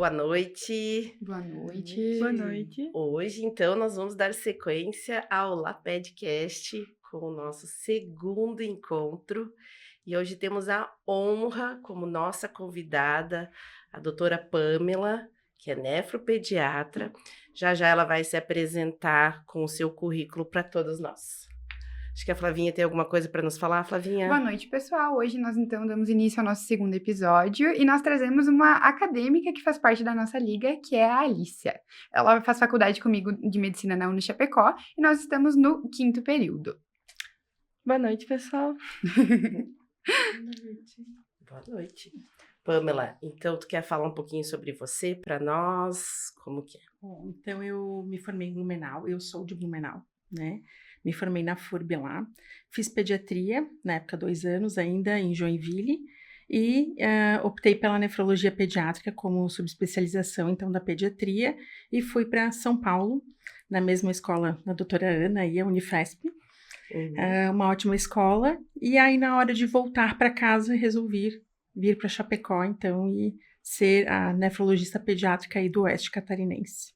boa noite. Boa noite. Boa noite. Hoje, então, nós vamos dar sequência ao LAPEDcast com o nosso segundo encontro. E hoje temos a honra como nossa convidada, a doutora Pamela, que é nefropediatra. Já já ela vai se apresentar com o seu currículo para todos nós. Acho que a Flavinha tem alguma coisa para nos falar, Flavinha? Boa noite, pessoal. Hoje nós, então, damos início ao nosso segundo episódio e nós trazemos uma acadêmica que faz parte da nossa liga, que é a Alicia. Ela faz faculdade comigo de medicina na Unichapecó e nós estamos no 5º período. Boa noite, pessoal. Boa noite. Pamela, então tu quer falar um pouquinho sobre você para nós? Como que é? Bom, então eu me formei em Blumenau, eu sou de Blumenau, né? Me formei na FURB lá, fiz pediatria, na época 2 anos ainda, em Joinville, e optei pela nefrologia pediátrica como subespecialização, então, da pediatria, e fui para São Paulo, na mesma escola da doutora Ana, a Unifesp, uma ótima escola, e aí na hora de voltar para casa, resolvi vir para Chapecó, então, e ser a nefrologista pediátrica aí do Oeste Catarinense.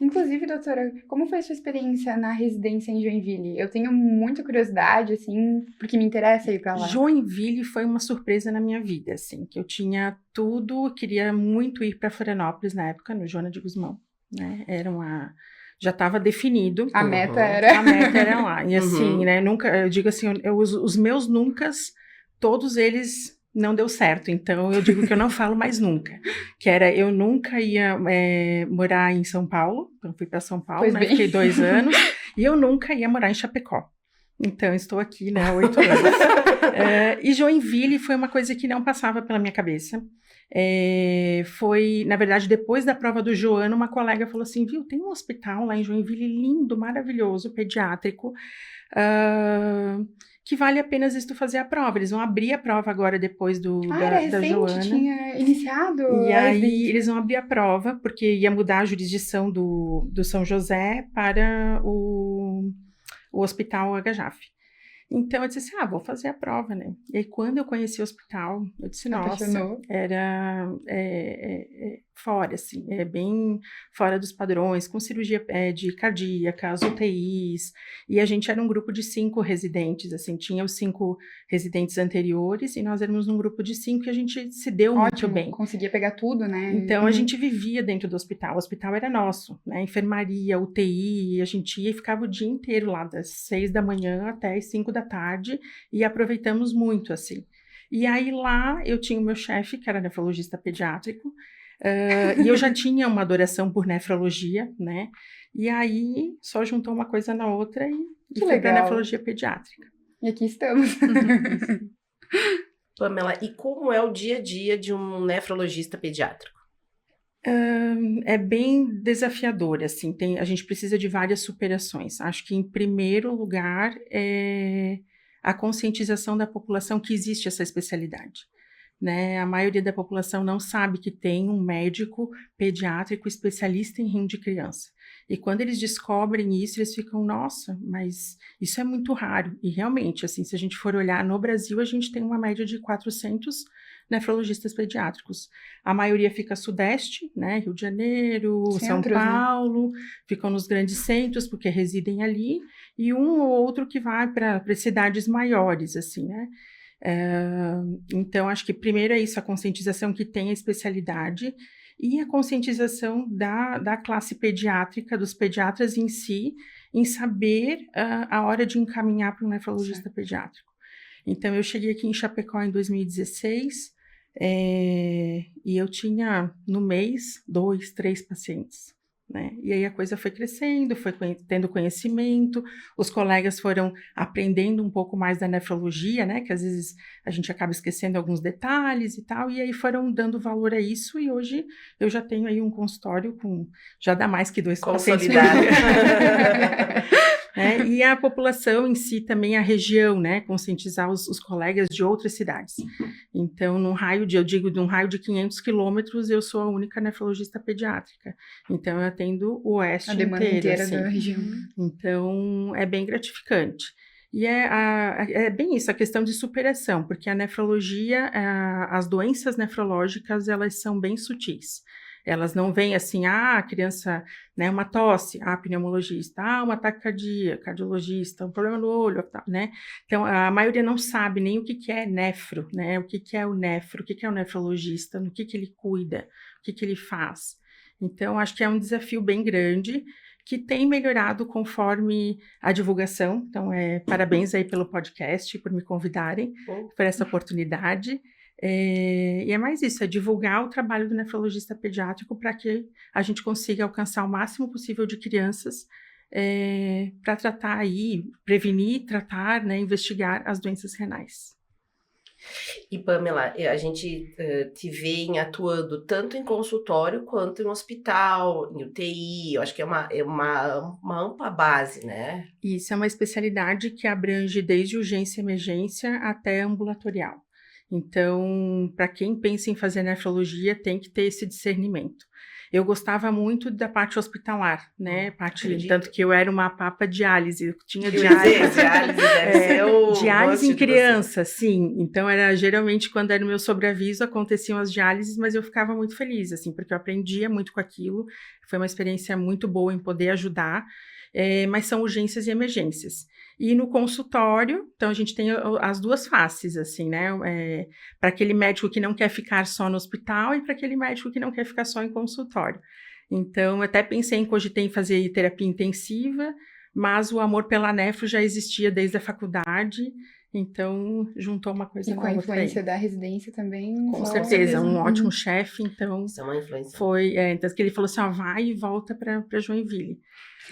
Inclusive, doutora, como foi a sua experiência na residência em Joinville? Eu tenho muita curiosidade, assim, porque me interessa ir para lá. Joinville foi uma surpresa na minha vida, assim, que eu tinha tudo, queria muito ir para Florianópolis na época, no Joana de Guzmão, né? Já estava definido. A meta era... A meta era lá. E assim, né, nunca, eu digo assim, os meus nuncas, todos eles não deu certo, então eu digo que eu não falo mais nunca, que era, eu nunca ia morar em São Paulo, então fui para São Paulo, né, fiquei 2 anos, e eu nunca ia morar em Chapecó, então estou aqui, né, há 8 anos. E Joinville foi uma coisa que não passava pela minha cabeça, foi, na verdade, depois da prova do Joana, uma colega falou assim, viu, tem um hospital lá em Joinville lindo, maravilhoso, pediátrico, que vale a pena tu fazer a prova. Eles vão abrir a prova agora depois da Joana. Tinha iniciado. E aí eles vão abrir a prova, porque ia mudar a jurisdição do São José para o Hospital HJAF. Então eu disse assim, vou fazer a prova, né? E aí quando eu conheci o hospital, eu disse, nossa, era fora, assim, bem fora dos padrões, com cirurgia de cardíaca, as UTIs, e a gente era um grupo de 5 residentes, assim, tinha os 5 residentes anteriores, e nós éramos um grupo de 5 que a gente se deu muito bem. Conseguia pegar tudo, né? Então a gente vivia dentro do hospital, o hospital era nosso, né, enfermaria, UTI, a gente ia e ficava o dia inteiro lá, das 6 da manhã até as 5 da tarde, e aproveitamos muito, assim. E aí lá eu tinha o meu chefe, que era nefrologista pediátrico, e eu já tinha uma adoração por nefrologia, né? E aí só juntou uma coisa na outra e foi para nefrologia pediátrica. E aqui estamos. Pamela, e como é o dia a dia de um nefrologista pediátrico? É bem desafiador, assim, a gente precisa de várias superações. Acho que, em primeiro lugar, é a conscientização da população que existe essa especialidade. Né? A maioria da população não sabe que tem um médico pediátrico especialista em rim de criança. E quando eles descobrem isso, eles ficam, nossa, mas isso é muito raro. E realmente, assim, se a gente for olhar no Brasil, a gente tem uma média de 400 nefrologistas pediátricos. A maioria fica sudeste, né? Rio de Janeiro, São Paulo, né? Ficam nos grandes centros, porque residem ali, e um ou outro que vai para cidades maiores, assim, né? Então, acho que primeiro é isso, a conscientização que tem a especialidade e a conscientização da classe pediátrica, dos pediatras em si, em saber a hora de encaminhar para um nefrologista pediátrico. Então, eu cheguei aqui em Chapecó em 2016 e eu tinha, no mês, 2, 3 pacientes. Né? E aí a coisa foi crescendo, foi tendo conhecimento, os colegas foram aprendendo um pouco mais da nefrologia, né? Que às vezes a gente acaba esquecendo alguns detalhes e tal, e aí foram dando valor a isso, e hoje eu já tenho aí um consultório com, já dá mais que 2 pacientes. Né? E a população em si também, a região, né? Conscientizar os colegas de outras cidades. Então, num raio de 500 quilômetros, eu sou a única nefrologista pediátrica. Então, eu atendo o oeste inteiro. A demanda inteira assim. da região. Então, é bem gratificante. E é bem isso, a questão de superação, porque a nefrologia, as doenças nefrológicas, elas são bem sutis. Elas não vêm assim, a criança, né, uma tosse, pneumologista, um ataque cardíaco, cardiologista, um problema no olho, né? Então, a maioria não sabe nem o que é nefro, né? O que é o nefro, o que é o nefrologista, no que ele cuida, o que ele faz. Então, acho que é um desafio bem grande, que tem melhorado conforme a divulgação. Então, parabéns aí pelo podcast, por me convidarem, por essa oportunidade. E é mais isso, é divulgar o trabalho do nefrologista pediátrico para que a gente consiga alcançar o máximo possível de crianças para tratar aí, prevenir, tratar, né, investigar as doenças renais. E Pamela, a gente te vê atuando tanto em consultório quanto em hospital, em UTI, eu acho que é uma ampla base, né? Isso é uma especialidade que abrange desde urgência e emergência até ambulatorial. Então, para quem pensa em fazer nefrologia, tem que ter esse discernimento. Eu gostava muito da parte hospitalar, né? Tanto que eu era uma papa diálise, eu tinha diálise. Diálise deve ser o diálise em criança, sim. Então, geralmente quando era o meu sobreaviso, aconteciam as diálises, mas eu ficava muito feliz, assim, porque eu aprendia muito com aquilo. Foi uma experiência muito boa em poder ajudar, mas são urgências e emergências. E no consultório, então a gente tem as duas faces, assim, né? Para aquele médico que não quer ficar só no hospital e para aquele médico que não quer ficar só em consultório. Então, eu até cogitei em fazer terapia intensiva, mas o amor pela nefro já existia desde a faculdade, então juntou uma coisa com a outra influência aí. da residência também. Com certeza, um ótimo chefe, então isso é uma influência. Então que ele falou assim, vai e volta para Joinville.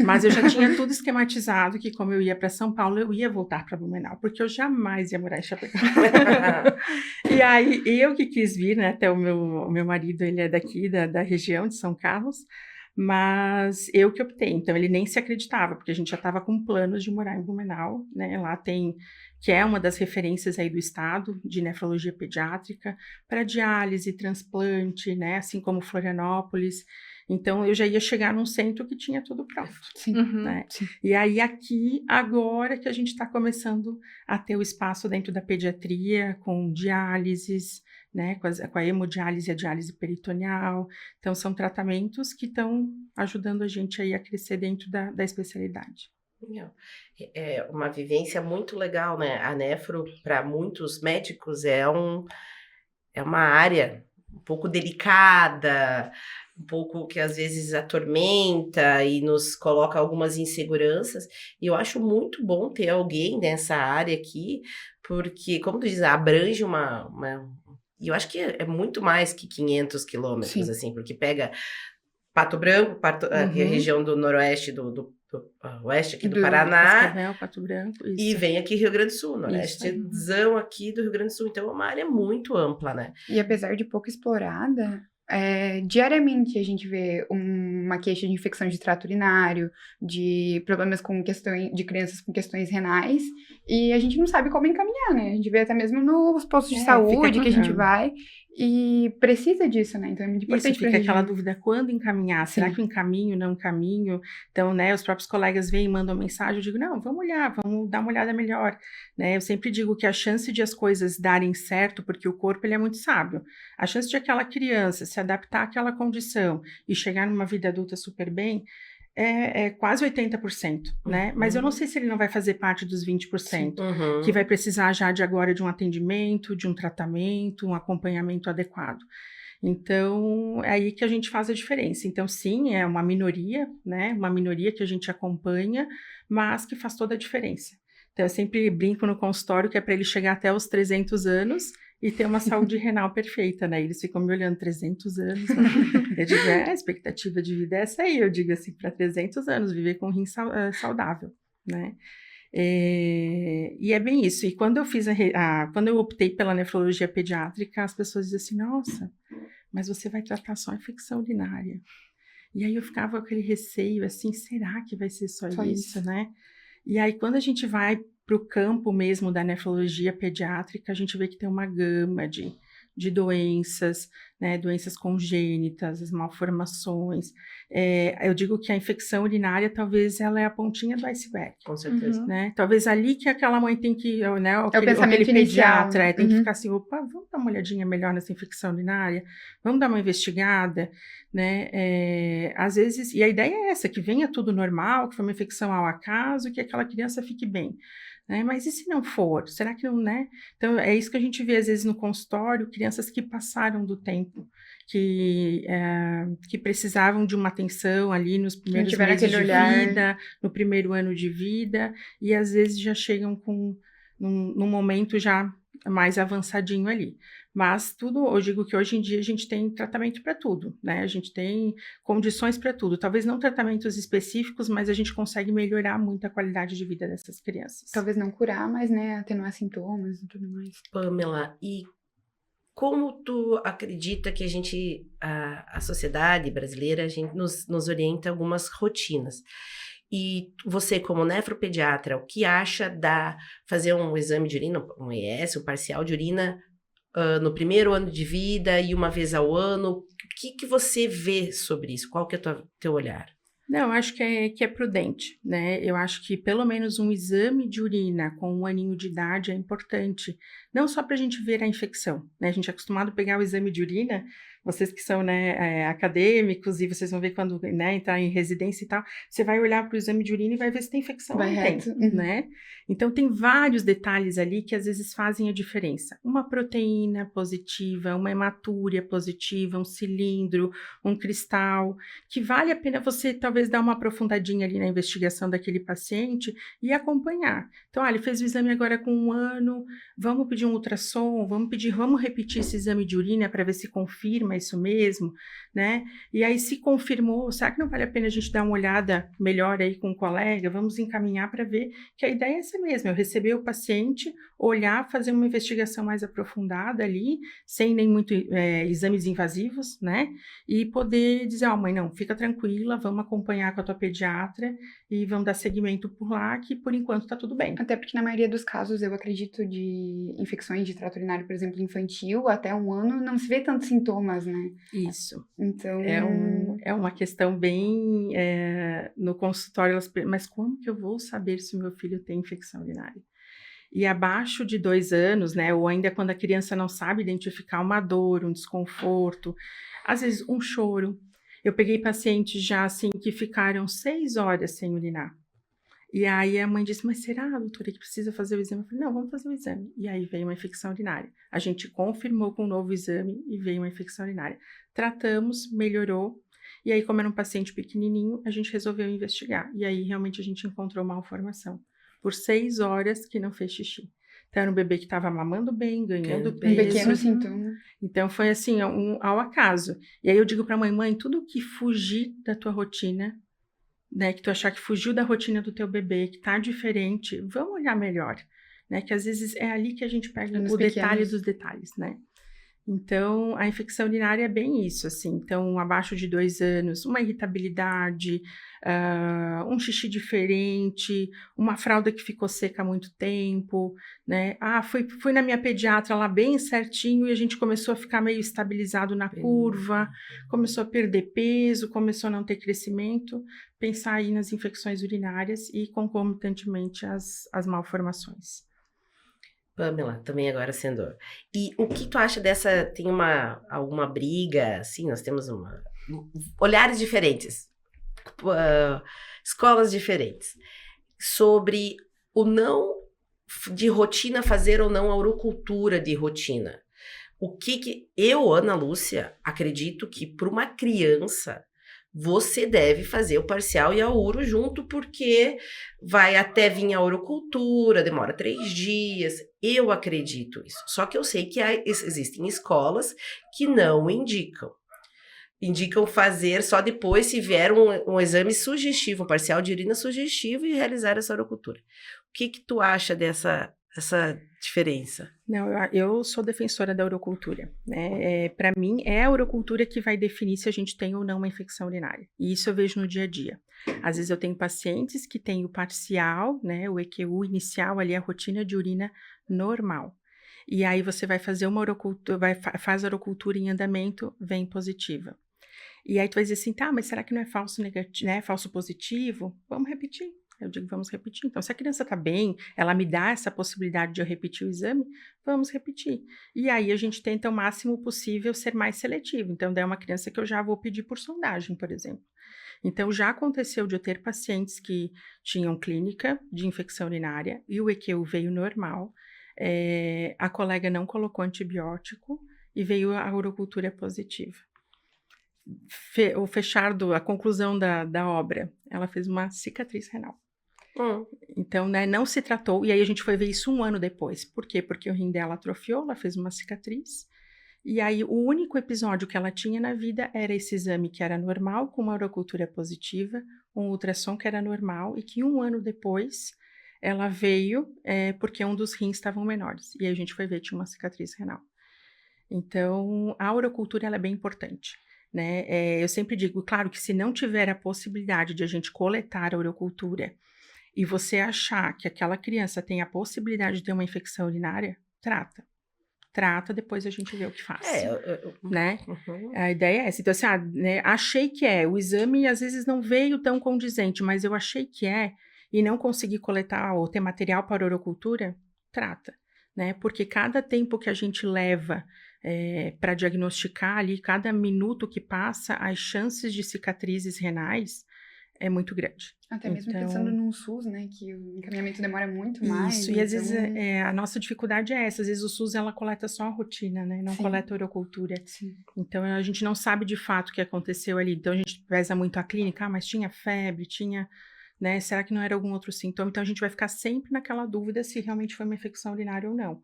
Mas eu já tinha tudo esquematizado, que como eu ia para São Paulo, eu ia voltar para Blumenau, porque eu jamais ia morar em Chapecó. E aí, eu que quis vir, né, até o meu marido, ele é daqui, da região de São Carlos, mas eu que optei, então ele nem se acreditava, porque a gente já estava com planos de morar em Blumenau, né, lá tem, que é uma das referências aí do estado de nefrologia pediátrica, para diálise, transplante, né, assim como Florianópolis. Então, eu já ia chegar num centro que tinha tudo pronto. Sim. Né? Sim. E aí, aqui, agora que a gente está começando a ter o espaço dentro da pediatria, com diálises, né? Com a hemodiálise e a diálise peritoneal. Então, são tratamentos que estão ajudando a gente aí a crescer dentro da especialidade. É uma vivência muito legal, né? A nefro, para muitos médicos, é uma área um pouco delicada, um pouco que às vezes atormenta e nos coloca algumas inseguranças. E eu acho muito bom ter alguém nessa área aqui, porque, como tu diz, abrange e eu acho que é muito mais que 500 quilômetros, assim, porque pega Pato Branco, aqui a região do noroeste do oeste aqui do Paraná, Cascavel, Pato Branco, isso. E vem aqui Rio Grande do Sul, norestzão aqui do Rio Grande do Sul, então é uma área muito ampla, né? E apesar de pouco explorada, diariamente a gente vê uma queixa de infecção de trato urinário, de problemas de crianças com questões renais, e a gente não sabe como encaminhar, né? A gente vê até mesmo nos postos de saúde que a gente vai, e precisa disso, né? Então é muito importante. Isso, fica aquela dúvida, quando encaminhar? Será que eu encaminho, não encaminho? Então, né, os próprios colegas vêm e mandam mensagem, eu digo, não, vamos olhar, vamos dar uma olhada melhor, né? Eu sempre digo que a chance de as coisas darem certo, porque o corpo, ele é muito sábio, a chance de aquela criança se adaptar àquela condição e chegar numa vida adulta super bem, é quase 80%, né? Mas eu não sei se ele não vai fazer parte dos 20%, que vai precisar já de agora de um atendimento, de um tratamento, um acompanhamento adequado. Então, é aí que a gente faz a diferença. Então, sim, é uma minoria, né? Uma minoria que a gente acompanha, mas que faz toda a diferença. Então, eu sempre brinco no consultório que é para ele chegar até os 300 anos e ter uma saúde renal perfeita, né? Eles ficam me olhando, 300 anos, né? Eu digo, a expectativa de vida é essa aí, eu digo assim, para 300 anos, viver com um rim saudável, né? E é bem isso. E quando eu quando eu optei pela nefrologia pediátrica, as pessoas diziam assim, nossa, mas você vai tratar só infecção urinária. E aí eu ficava com aquele receio, assim, será que vai ser só isso, né? E aí quando a gente vai para o campo mesmo da nefrologia pediátrica, a gente vê que tem uma gama de de doenças, né, doenças congênitas, as malformações. Eu digo que a infecção urinária, talvez, ela é a pontinha do iceberg. Com certeza. Uhum. Né? Talvez ali que aquela mãe tem que, né, pensamento aquele inicial. pediatra tem que Uhum. ficar assim, opa, vamos dar uma olhadinha melhor nessa infecção urinária, vamos dar uma investigada, né? Às vezes, e a ideia é essa, que venha tudo normal, que foi uma infecção ao acaso, que aquela criança fique bem. Né? Mas e se não for? Será que não, né? Então, é isso que a gente vê, às vezes, no consultório, crianças que passaram do tempo, que precisavam de uma atenção ali nos primeiros tiveram meses aquele de olhar. vida, no primeiro ano de vida, e às vezes já chegam num momento já mais avançadinho ali. Mas tudo, eu digo que hoje em dia a gente tem tratamento para tudo, né? A gente tem condições para tudo. Talvez não tratamentos específicos, mas a gente consegue melhorar muito a qualidade de vida dessas crianças. Talvez não curar, mas, né, atenuar sintomas e tudo mais. Pamela, e como tu acredita que a sociedade brasileira, a gente nos orienta algumas rotinas? E você, como nefropediatra, o que acha fazer um exame de urina, um ES, um parcial de urina, no primeiro ano de vida e uma vez ao ano? O que você vê sobre isso? Qual que é o teu olhar? Não, eu acho que é prudente, né? Eu acho que pelo menos um exame de urina com 1 aninho de idade é importante, não só para a gente ver a infecção, né? A gente é acostumado a pegar o exame de urina, vocês que são, né, acadêmicos, e vocês vão ver quando, né, entrar em residência e tal, você vai olhar para o exame de urina e vai ver se tem infecção ou não reto. tem, né? Então, tem vários detalhes ali que às vezes fazem a diferença. Uma proteína positiva, uma hematúria positiva, um cilindro, um cristal, que vale a pena você talvez dar uma aprofundadinha ali na investigação daquele paciente e acompanhar. Então, ele fez o exame agora com 1 ano, vamos pedir um ultrassom, vamos repetir esse exame de urina para ver se confirma isso mesmo, né? E aí, se confirmou, será que não vale a pena a gente dar uma olhada melhor aí com um colega? Vamos encaminhar para ver que a ideia é essa mesmo, eu receber o paciente, olhar, fazer uma investigação mais aprofundada ali, sem nem muito exames invasivos, né? E poder dizer, mãe, não, fica tranquila, vamos acompanhar com a tua pediatra e vamos dar seguimento por lá, que por enquanto tá tudo bem. Até porque na maioria dos casos, eu acredito, de infecções de trato urinário, por exemplo, infantil, até 1 ano, não se vê tantos sintomas, né? Isso. Então... É uma questão bem... no consultório, mas como que eu vou saber se o meu filho tem infecção urinária? E abaixo de 2 anos, né, ou ainda quando a criança não sabe identificar uma dor, um desconforto, às vezes um choro. Eu peguei pacientes já, assim, que ficaram 6 horas sem urinar. E aí a mãe disse, mas será, doutora, que precisa fazer o exame? Eu falei, não, vamos fazer o exame. E aí veio uma infecção urinária. A gente confirmou com um novo exame e veio uma infecção urinária. Tratamos, melhorou. E aí, como era um paciente pequenininho, a gente resolveu investigar. E aí, realmente, a gente encontrou malformação. Por 6 horas que não fez xixi. Então, era um bebê que estava mamando bem, ganhando peso. Um pequeno sintoma. Então, foi assim, ao acaso. E aí, eu digo para a mãe, tudo que fugir da tua rotina, né, que tu achar que fugiu da rotina do teu bebê, que tá diferente, vamos olhar melhor, né, que às vezes é ali que a gente pega o detalhe dos detalhes, né. Então, a infecção urinária é bem isso, assim. Então, abaixo de 2 anos, uma irritabilidade, um xixi diferente, uma fralda que ficou seca há muito tempo, né? Fui na minha pediatra lá bem certinho e a gente começou a ficar meio estabilizado na curva, começou a perder peso, começou a não ter crescimento. Pensar aí nas infecções urinárias e, concomitantemente, as malformações. Pamela, também agora sendo... E o que tu acha tem alguma briga, assim, nós temos olhares diferentes, escolas diferentes, sobre o não de rotina fazer ou não a urocultura de rotina. O que eu, Ana Lúcia, acredito que para uma criança você deve fazer o parcial e a uro junto, porque vai até vir a urocultura, demora 3 dias. Eu acredito isso. Só que eu sei que existem escolas que não indicam. Indicam fazer só depois, se vier um exame sugestivo, um parcial de urina sugestivo, e realizar essa urocultura. O que tu acha dessa diferença? Não, eu sou defensora da urocultura, né? Para mim, é a urocultura que vai definir se a gente tem ou não uma infecção urinária. E isso eu vejo no dia a dia. Às vezes eu tenho pacientes que têm o parcial, né? O EQU inicial ali, a rotina de urina normal. E aí você vai fazer uma urocultura, faz a urocultura em andamento, vem positiva. E aí tu vai dizer assim, tá, mas será que não é falso negativo, né? Falso positivo? Vamos repetir. Eu digo, vamos repetir. Então, se a criança tá bem, ela me dá essa possibilidade de eu repetir o exame, vamos repetir. E aí a gente tenta o máximo possível ser mais seletivo. Então, daí é uma criança que eu já vou pedir por sondagem, por exemplo. Então, já aconteceu de eu ter pacientes que tinham clínica de infecção urinária e o EQ veio normal, a colega não colocou antibiótico e veio a urocultura positiva. A conclusão da obra, ela fez uma cicatriz renal. Então, né, não se tratou, e aí a gente foi ver isso 1 ano depois. Por quê? Porque o rim dela atrofiou, ela fez uma cicatriz, e aí o único episódio que ela tinha na vida era esse exame que era normal, com uma urocultura positiva, um ultrassom que era normal, e que 1 ano depois ela veio porque um dos rins estavam menores, e aí a gente foi ver, tinha uma cicatriz renal. Então, a urocultura ela é bem importante. Né? Eu sempre digo, claro que se não tiver a possibilidade de a gente coletar a urocultura e você achar que aquela criança tem a possibilidade de ter uma infecção urinária, trata, depois a gente vê o que faz, né? A ideia é essa. Então, assim, né, achei que o exame às vezes não veio tão condizente, mas eu achei que e não consegui coletar ou ter material para urocultura, trata, né? Porque cada tempo que a gente leva para diagnosticar ali, cada minuto que passa, as chances de cicatrizes renais é muito grande. Até mesmo pensando num SUS, né, que o encaminhamento demora muito mais. Isso, e às vezes a nossa dificuldade é essa, às vezes o SUS ela coleta só a rotina, né, não coleta a urocultura. Sim. Então a gente não sabe de fato o que aconteceu ali, então a gente pesa muito a clínica, mas tinha febre, né, será que não era algum outro sintoma? Então a gente vai ficar sempre naquela dúvida se realmente foi uma infecção urinária ou não.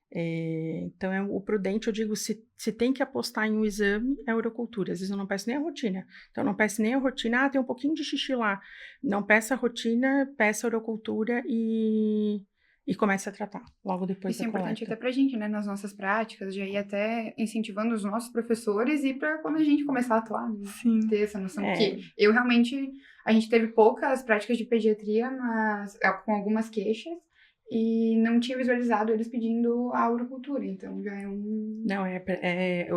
Então, o prudente, eu digo, se tem que apostar em um exame, é a urocultura. Às vezes eu não peço nem a rotina. Então, não peço nem a rotina, tem um pouquinho de xixi lá. Não peça a rotina, peça a urocultura e comece a tratar logo depois Isso da é importante coleta. até pra gente, né, nas nossas práticas, já ir até incentivando os nossos professores e para quando a gente começar a atuar, né, ter essa noção. Porque eu realmente, a gente teve poucas práticas de pediatria, mas com algumas queixas, e não tinha visualizado eles pedindo a urocultura, então já é um... Não,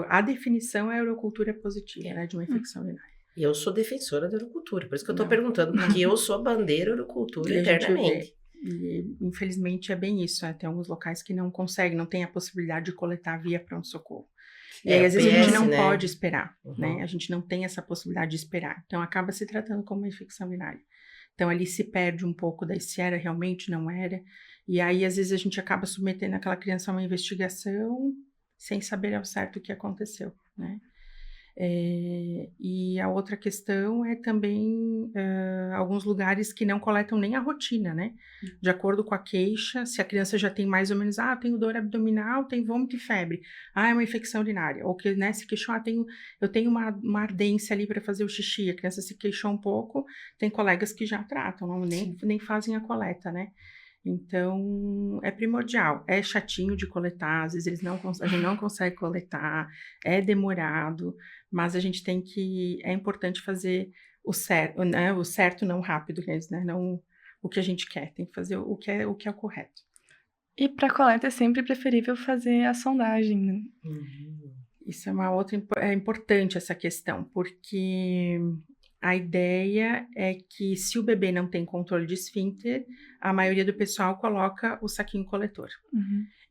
a definição é a urocultura positiva, né, de uma infecção urinária. E eu sou defensora da urocultura, por isso que eu tô perguntando, porque eu sou bandeira urocultura eternamente. E infelizmente é bem isso, tem alguns locais que não conseguem, não tem a possibilidade de coletar via pronto-socorro. E aí, às vezes, a gente não pode esperar, né? A gente não tem essa possibilidade de esperar. Então, acaba se tratando como uma infecção urinária. Então, ali se perde um pouco daí se era realmente, não era. E aí, às vezes, a gente acaba submetendo aquela criança a uma investigação sem saber ao certo o que aconteceu, né? E a outra questão é também alguns lugares que não coletam nem a rotina, né? De acordo com a queixa, se a criança já tem mais ou menos, tenho dor abdominal, tem vômito e febre, é uma infecção urinária. Ou que, né, se queixou, eu tenho uma ardência ali para fazer o xixi, a criança se queixou um pouco, tem colegas que já tratam, nem fazem a coleta, né? Então, é primordial, é chatinho de coletar, às vezes a gente não consegue coletar, é demorado, mas a gente é importante fazer o certo, né, o certo não rápido, né, não o que a gente quer, tem que fazer o que é o correto. E para coleta é sempre preferível fazer a sondagem, né? Isso é uma outra, é importante essa questão, porque a ideia é que se o bebê não tem controle de esfíncter, a maioria do pessoal coloca o saquinho coletor.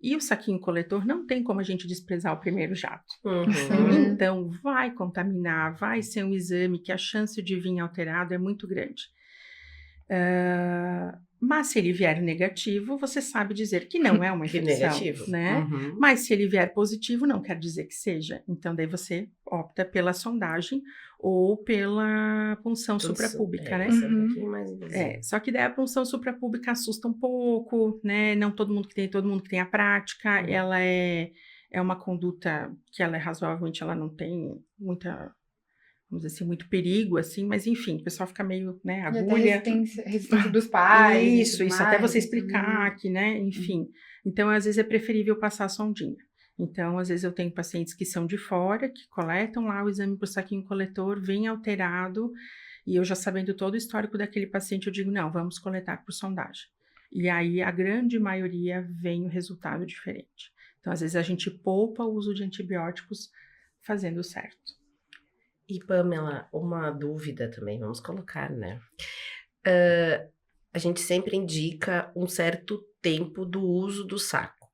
E o saquinho coletor não tem como a gente desprezar o primeiro jato. Então, vai contaminar, vai ser um exame que a chance de vir alterado é muito grande. Mas se ele vier negativo, você sabe dizer que não é uma infecção, negativo, né? Mas se ele vier positivo, não quer dizer que seja. Então, daí você opta pela sondagem ou pela punção suprapúbica, né? Isso é um pouquinho mais invasivo. Só que daí a punção suprapúbica assusta um pouco, né? Não todo mundo que tem a prática, ela é uma conduta que ela é razoavelmente, ela não tem muita, vamos dizer assim, muito perigo, assim, mas enfim, o pessoal fica meio, né, agulha. Resistência dos pais. Isso, até você explicar que, né, enfim. Então, às vezes é preferível passar a sondinha. Então, às vezes eu tenho pacientes que são de fora, que coletam lá o exame por saquinho coletor, vem alterado, e eu já sabendo todo o histórico daquele paciente, eu digo, não, vamos coletar por sondagem. E aí, a grande maioria vem o resultado diferente. Então, às vezes, a gente poupa o uso de antibióticos fazendo certo. E, Pamela, uma dúvida também, vamos colocar, né? A gente sempre indica um certo tempo do uso do saco.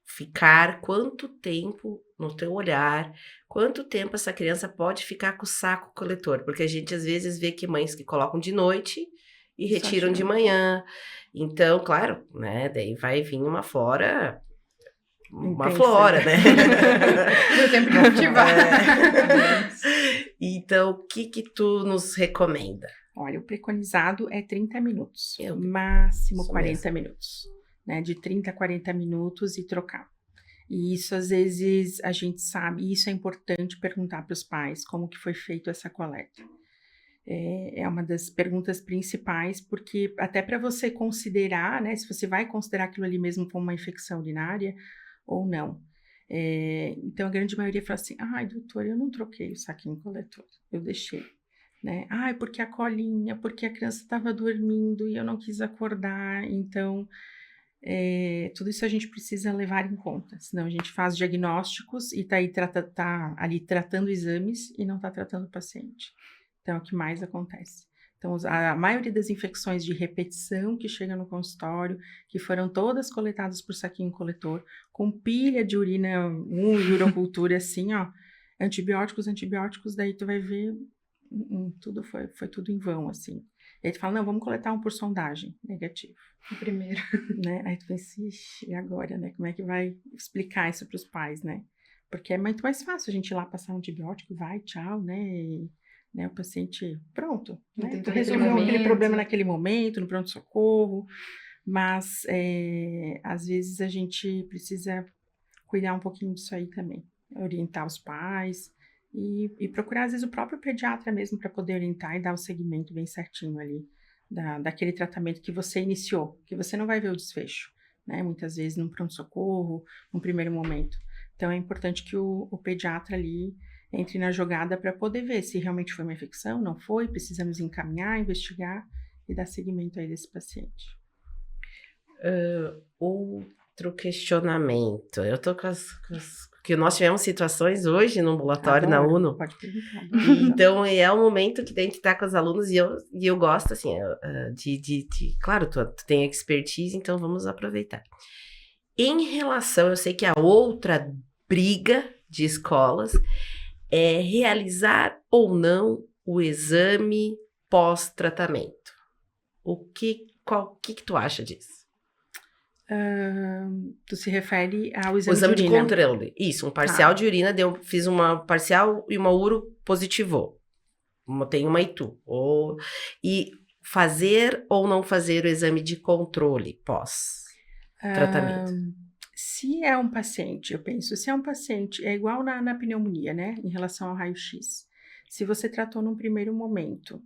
Ficar quanto tempo, no teu olhar, quanto tempo essa criança pode ficar com o saco coletor? Porque a gente às vezes vê que mães que colocam de noite e retiram de manhã. Então, claro, né? Daí vai vir uma flora, né? Deu tempo de cultivar. Então, o que tu nos recomenda? Olha, o preconizado é 30 minutos, Eu- máximo isso 40 minutos, né? De 30 a 40 minutos e trocar. E isso, às vezes, a gente sabe, e isso é importante perguntar para os pais como que foi feito essa coleta. É uma das perguntas principais, porque até para você considerar, né? Se você vai considerar aquilo ali mesmo como uma infecção urinária ou não. Então, a grande maioria fala assim, ai, doutor, eu não troquei o saquinho coletor, eu deixei. Né? Ai, porque a colinha, porque a criança estava dormindo e eu não quis acordar. Então, tudo isso a gente precisa levar em conta. Senão a gente faz diagnósticos e tá ali tratando exames e não está tratando o paciente. Então, é o que mais acontece. Então, a maioria das infecções de repetição que chegam no consultório, que foram todas coletadas por saquinho coletor, com pilha de urina, e urocultura, assim, ó, antibióticos, daí tu vai ver... tudo foi tudo em vão, assim. E aí tu fala, não, vamos coletar um por sondagem, negativo. O primeiro. Né? Aí tu pensa, ixi, e agora, né? Como é que vai explicar isso para os pais, né? Porque é muito mais fácil a gente ir lá passar um antibiótico, vai, tchau, né? E, né, o paciente, pronto. Né? Tu resolveu aquele problema naquele momento, no pronto-socorro, mas às vezes a gente precisa cuidar um pouquinho disso aí também. Orientar os pais, e procurar, às vezes, o próprio pediatra mesmo para poder orientar e dar o segmento bem certinho ali daquele tratamento que você iniciou, que você não vai ver o desfecho, né? Muitas vezes num pronto-socorro, num primeiro momento. Então, é importante que o pediatra ali entre na jogada para poder ver se realmente foi uma infecção, não foi, precisamos encaminhar, investigar e dar seguimento aí desse paciente. Outro questionamento. Eu tô que nós tivemos situações hoje no ambulatório na UNO. Pode perguntar. Então, é o momento que a gente tá com os alunos e eu gosto, assim, claro, tu tem expertise, então vamos aproveitar. Em relação, eu sei que a outra briga de escolas é realizar ou não o exame pós-tratamento. O que tu acha disso? Tu se refere ao exame, o exame de urina? controle. Isso, um parcial de urina, fiz uma parcial e uma uro positivou. Tem uma ITU. E fazer ou não fazer o exame de controle pós-tratamento? Se é um paciente, eu penso, se é um paciente, é igual na pneumonia, né, em relação ao raio-x. Se você tratou num primeiro momento,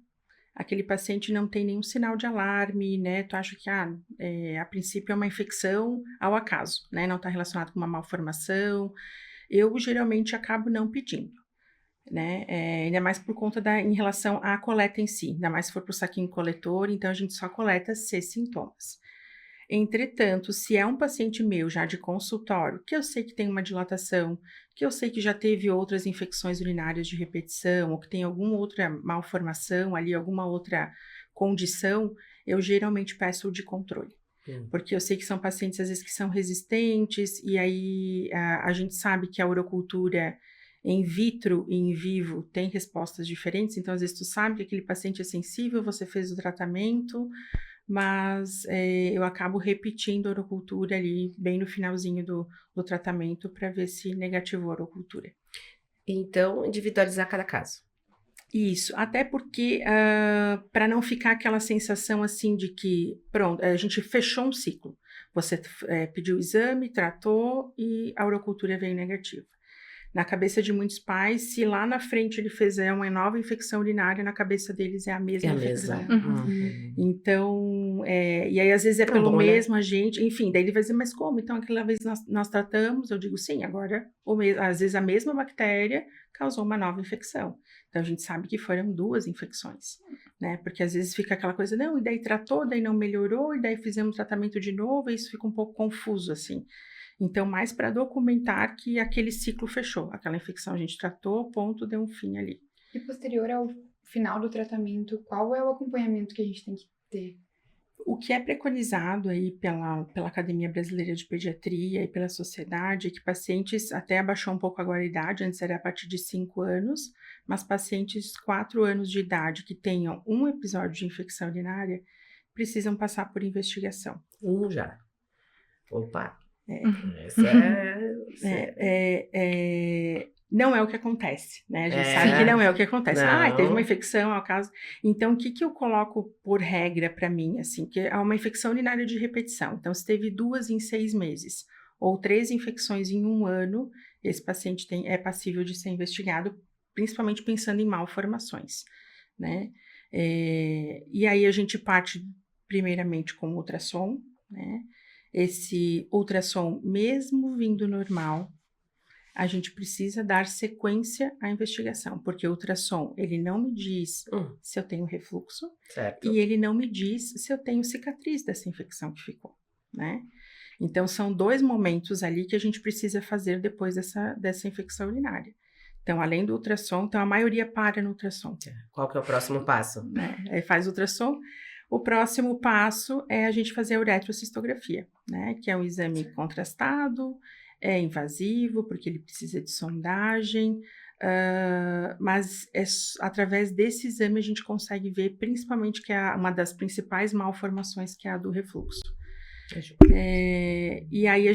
aquele paciente não tem nenhum sinal de alarme, né, tu acha que, a princípio é uma infecção ao acaso, né, não está relacionado com uma malformação, eu geralmente acabo não pedindo, né, ainda mais por conta em relação à coleta em si, ainda mais se for para o saquinho coletor, então a gente só coleta se sintomas. Entretanto, se é um paciente meu já de consultório, que eu sei que tem uma dilatação, que eu sei que já teve outras infecções urinárias de repetição, ou que tem alguma outra malformação ali, alguma outra condição, eu geralmente peço o de controle. Porque eu sei que são pacientes, às vezes, que são resistentes, e aí a gente sabe que a urocultura in vitro e in vivo tem respostas diferentes, então, às vezes, tu sabe que aquele paciente é sensível, você fez o tratamento, mas eu acabo repetindo a urocultura ali, bem no finalzinho do tratamento, para ver se negativou a urocultura. Então, individualizar cada caso. Isso, até porque, para não ficar aquela sensação assim de que, pronto, a gente fechou um ciclo. Você pediu o exame, tratou e a urocultura veio negativa. Na cabeça de muitos pais, se lá na frente ele fizer uma nova infecção urinária, na cabeça deles é a mesma infecção. Então, e aí às vezes é pelo mesmo agente, enfim, daí ele vai dizer, mas como? Então aquela vez nós tratamos, eu digo sim, agora às vezes a mesma bactéria causou uma nova infecção. Então a gente sabe que foram 2 infecções, né? Porque às vezes fica aquela coisa, não, e daí tratou, daí não melhorou, e daí fizemos tratamento de novo, e isso fica um pouco confuso, assim. Então, mais para documentar que aquele ciclo fechou, aquela infecção a gente tratou, ponto, deu um fim ali. E posterior ao final do tratamento, qual é o acompanhamento que a gente tem que ter? O que é preconizado aí pela Academia Brasileira de Pediatria e pela sociedade é que pacientes, até abaixou um pouco agora a idade, antes era a partir de 5 anos, mas pacientes 4 anos de idade que tenham um episódio de infecção urinária precisam passar por investigação. Já. Opa. Não é o que acontece, né? A gente É. sabe que não é o que acontece. Não. Teve uma infecção, ao caso. Então, o que eu coloco por regra para mim, assim, que é uma infecção urinária de repetição. Então, se teve 2 em 6 meses ou 3 infecções em 1 ano, esse paciente é passível de ser investigado, principalmente pensando em malformações, né? E aí a gente parte primeiramente com o ultrassom, né? Esse ultrassom, mesmo vindo normal, a gente precisa dar sequência à investigação, porque o ultrassom, ele não me diz se eu tenho refluxo, Certo. e ele não me diz se eu tenho cicatriz dessa infecção que ficou, né? Então, são 2 momentos ali que a gente precisa fazer depois dessa infecção urinária. Então, além do ultrassom, então a maioria para no ultrassom. Qual que é o próximo passo? Aí faz o ultrassom. O próximo passo é a gente fazer a uretrocistografia, né? Que é um exame contrastado, é invasivo, porque ele precisa de sondagem, mas através desse exame a gente consegue ver principalmente que é uma das principais malformações, que é a do refluxo. E aí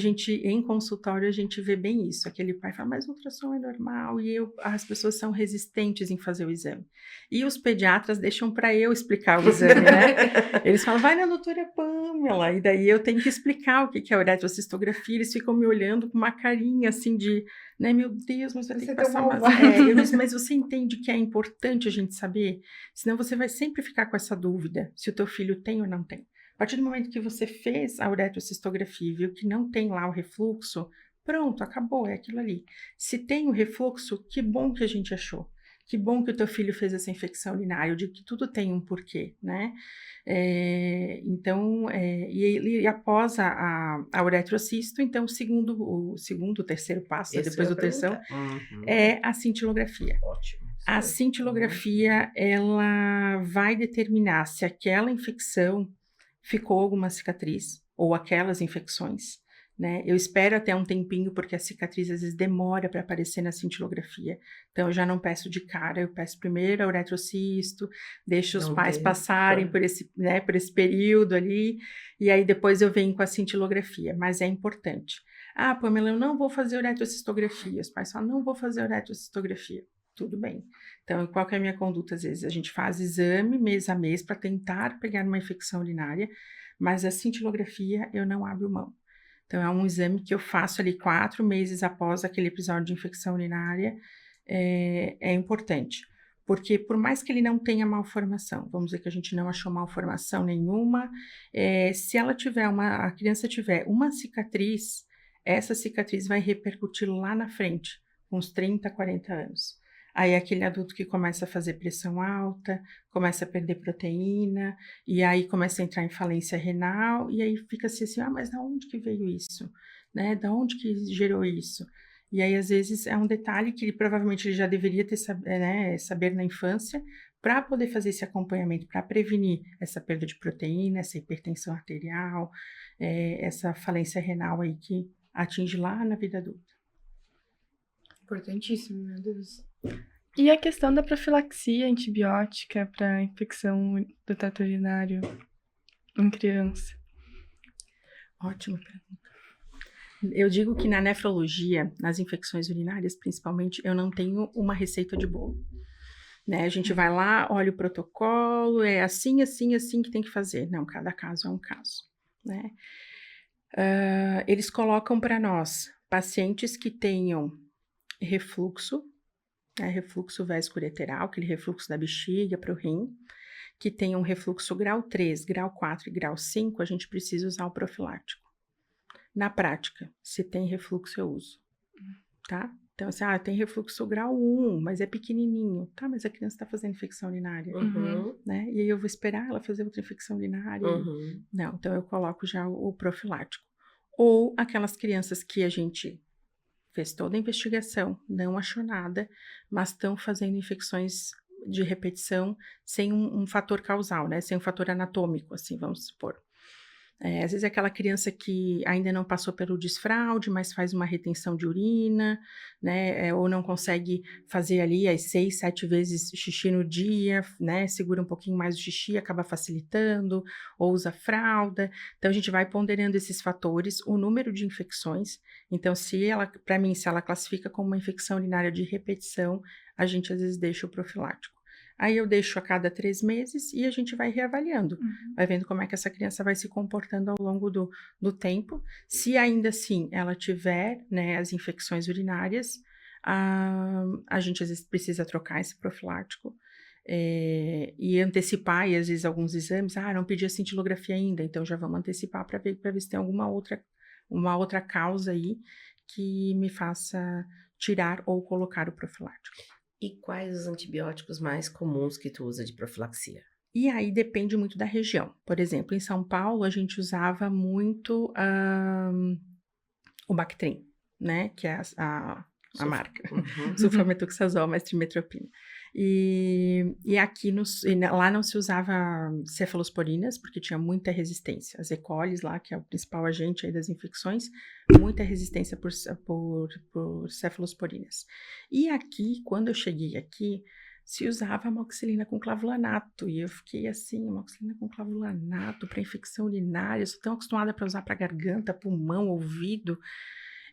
em consultório, a gente vê bem isso. Aquele pai fala, mas o ultrassom é normal, e as pessoas são resistentes em fazer o exame. E os pediatras deixam para eu explicar o exame, né? Eles falam, vai na doutora Pamela, e daí eu tenho que explicar o que é a uretrocistografia. Eles ficam me olhando com uma carinha assim de, né, meu Deus, mas vai ter que passar mais. Eu disse, mas você entende que é importante a gente saber? Senão você vai sempre ficar com essa dúvida, se o teu filho tem ou não tem. A partir do momento que você fez a uretrocistografia e viu que não tem lá o refluxo, pronto, acabou, é aquilo ali. Se tem o refluxo, que bom que a gente achou. Que bom que o teu filho fez essa infecção urinária, eu digo que tudo tem um porquê, né? E após a uretrocisto, então o terceiro passo, depois do terceiro, é a cintilografia. Ótimo. A cintilografia, ela vai determinar se aquela infecção ficou alguma cicatriz, ou aquelas infecções, né? Eu espero até um tempinho, porque a cicatriz às vezes demora para aparecer na cintilografia. Então, eu já não peço de cara, eu peço primeiro a uretrocisto, deixo os pais passarem por esse período ali, e aí depois eu venho com a cintilografia, mas é importante. Pamela, eu não vou fazer uretrocistografia. Os pais falam, não vou fazer uretrocistografia. Tudo bem. Então, qual que é a minha conduta? Às vezes a gente faz exame mês a mês para tentar pegar uma infecção urinária, mas a cintilografia eu não abro mão. Então, é um exame que eu faço ali 4 meses após aquele episódio de infecção urinária, é importante. Porque por mais que ele não tenha malformação, vamos dizer que a gente não achou malformação nenhuma, se a criança tiver uma cicatriz, essa cicatriz vai repercutir lá na frente, com uns 30, 40 anos. Aí é aquele adulto que começa a fazer pressão alta, começa a perder proteína, e aí começa a entrar em falência renal, e aí fica assim, mas da onde que veio isso? Né? Da onde que gerou isso? E aí, às vezes, é um detalhe que provavelmente ele já deveria saber na infância, para poder fazer esse acompanhamento, para prevenir essa perda de proteína, essa hipertensão arterial, essa falência renal aí que atinge lá na vida adulta. Importantíssimo, meu Deus. E a questão da profilaxia antibiótica para infecção do trato urinário em criança? Ótima pergunta. Eu digo que na nefrologia, nas infecções urinárias principalmente, eu não tenho uma receita de bolo. Né? A gente vai lá, olha o protocolo, é assim, assim, assim que tem que fazer. Não, cada caso é um caso. Né? Eles colocam para nós pacientes que tenham refluxo, refluxo vesicoureteral, aquele refluxo da bexiga para o rim, que tenham refluxo grau 3, grau 4 e grau 5, a gente precisa usar o profilático. Na prática, se tem refluxo, eu uso, tá? Então, assim, tem refluxo grau 1, mas é pequenininho. Tá, mas a criança está fazendo infecção urinária, né? E aí eu vou esperar ela fazer outra infecção urinária? Não, então eu coloco já o profilático. ou aquelas crianças que a gente fez toda a investigação, não achou nada, mas estão fazendo infecções de repetição sem um fator causal, né? Sem um fator anatômico, assim, vamos supor. Às vezes é aquela criança que ainda não passou pelo desfraude, mas faz uma retenção de urina, né? Ou não consegue fazer ali as 6, 7 vezes xixi no dia, né? Segura um pouquinho mais o xixi, acaba facilitando, ou usa fralda. Então, a gente vai ponderando esses fatores, o número de infecções. Então, para mim, se ela classifica como uma infecção urinária de repetição, a gente às vezes deixa o profilático. Aí eu deixo a cada 3 meses e a gente vai reavaliando, vai vendo como é que essa criança vai se comportando ao longo do tempo. Se ainda assim ela tiver, né, as infecções urinárias, a gente às vezes precisa trocar esse profilático e antecipar, e às vezes alguns exames, não pedi a cintilografia ainda, então já vamos antecipar para ver se tem uma outra causa aí que me faça tirar ou colocar o profilático. E quais os antibióticos mais comuns que tu usa de profilaxia? E aí depende muito da região. Por exemplo, em São Paulo a gente usava muito o Bactrim, né? Que é a marca. Sulfamethoxazol mais trimetropina. E aqui lá não se usava cefalosporinas, porque tinha muita resistência. As E. coli lá, que é o principal agente aí das infecções, muita resistência por cefalosporinas. E aqui, quando eu cheguei aqui, se usava amoxicilina com clavulanato. E eu fiquei assim, amoxicilina com clavulanato para infecção urinária. Eu sou tão acostumada para usar para garganta, pulmão, ouvido.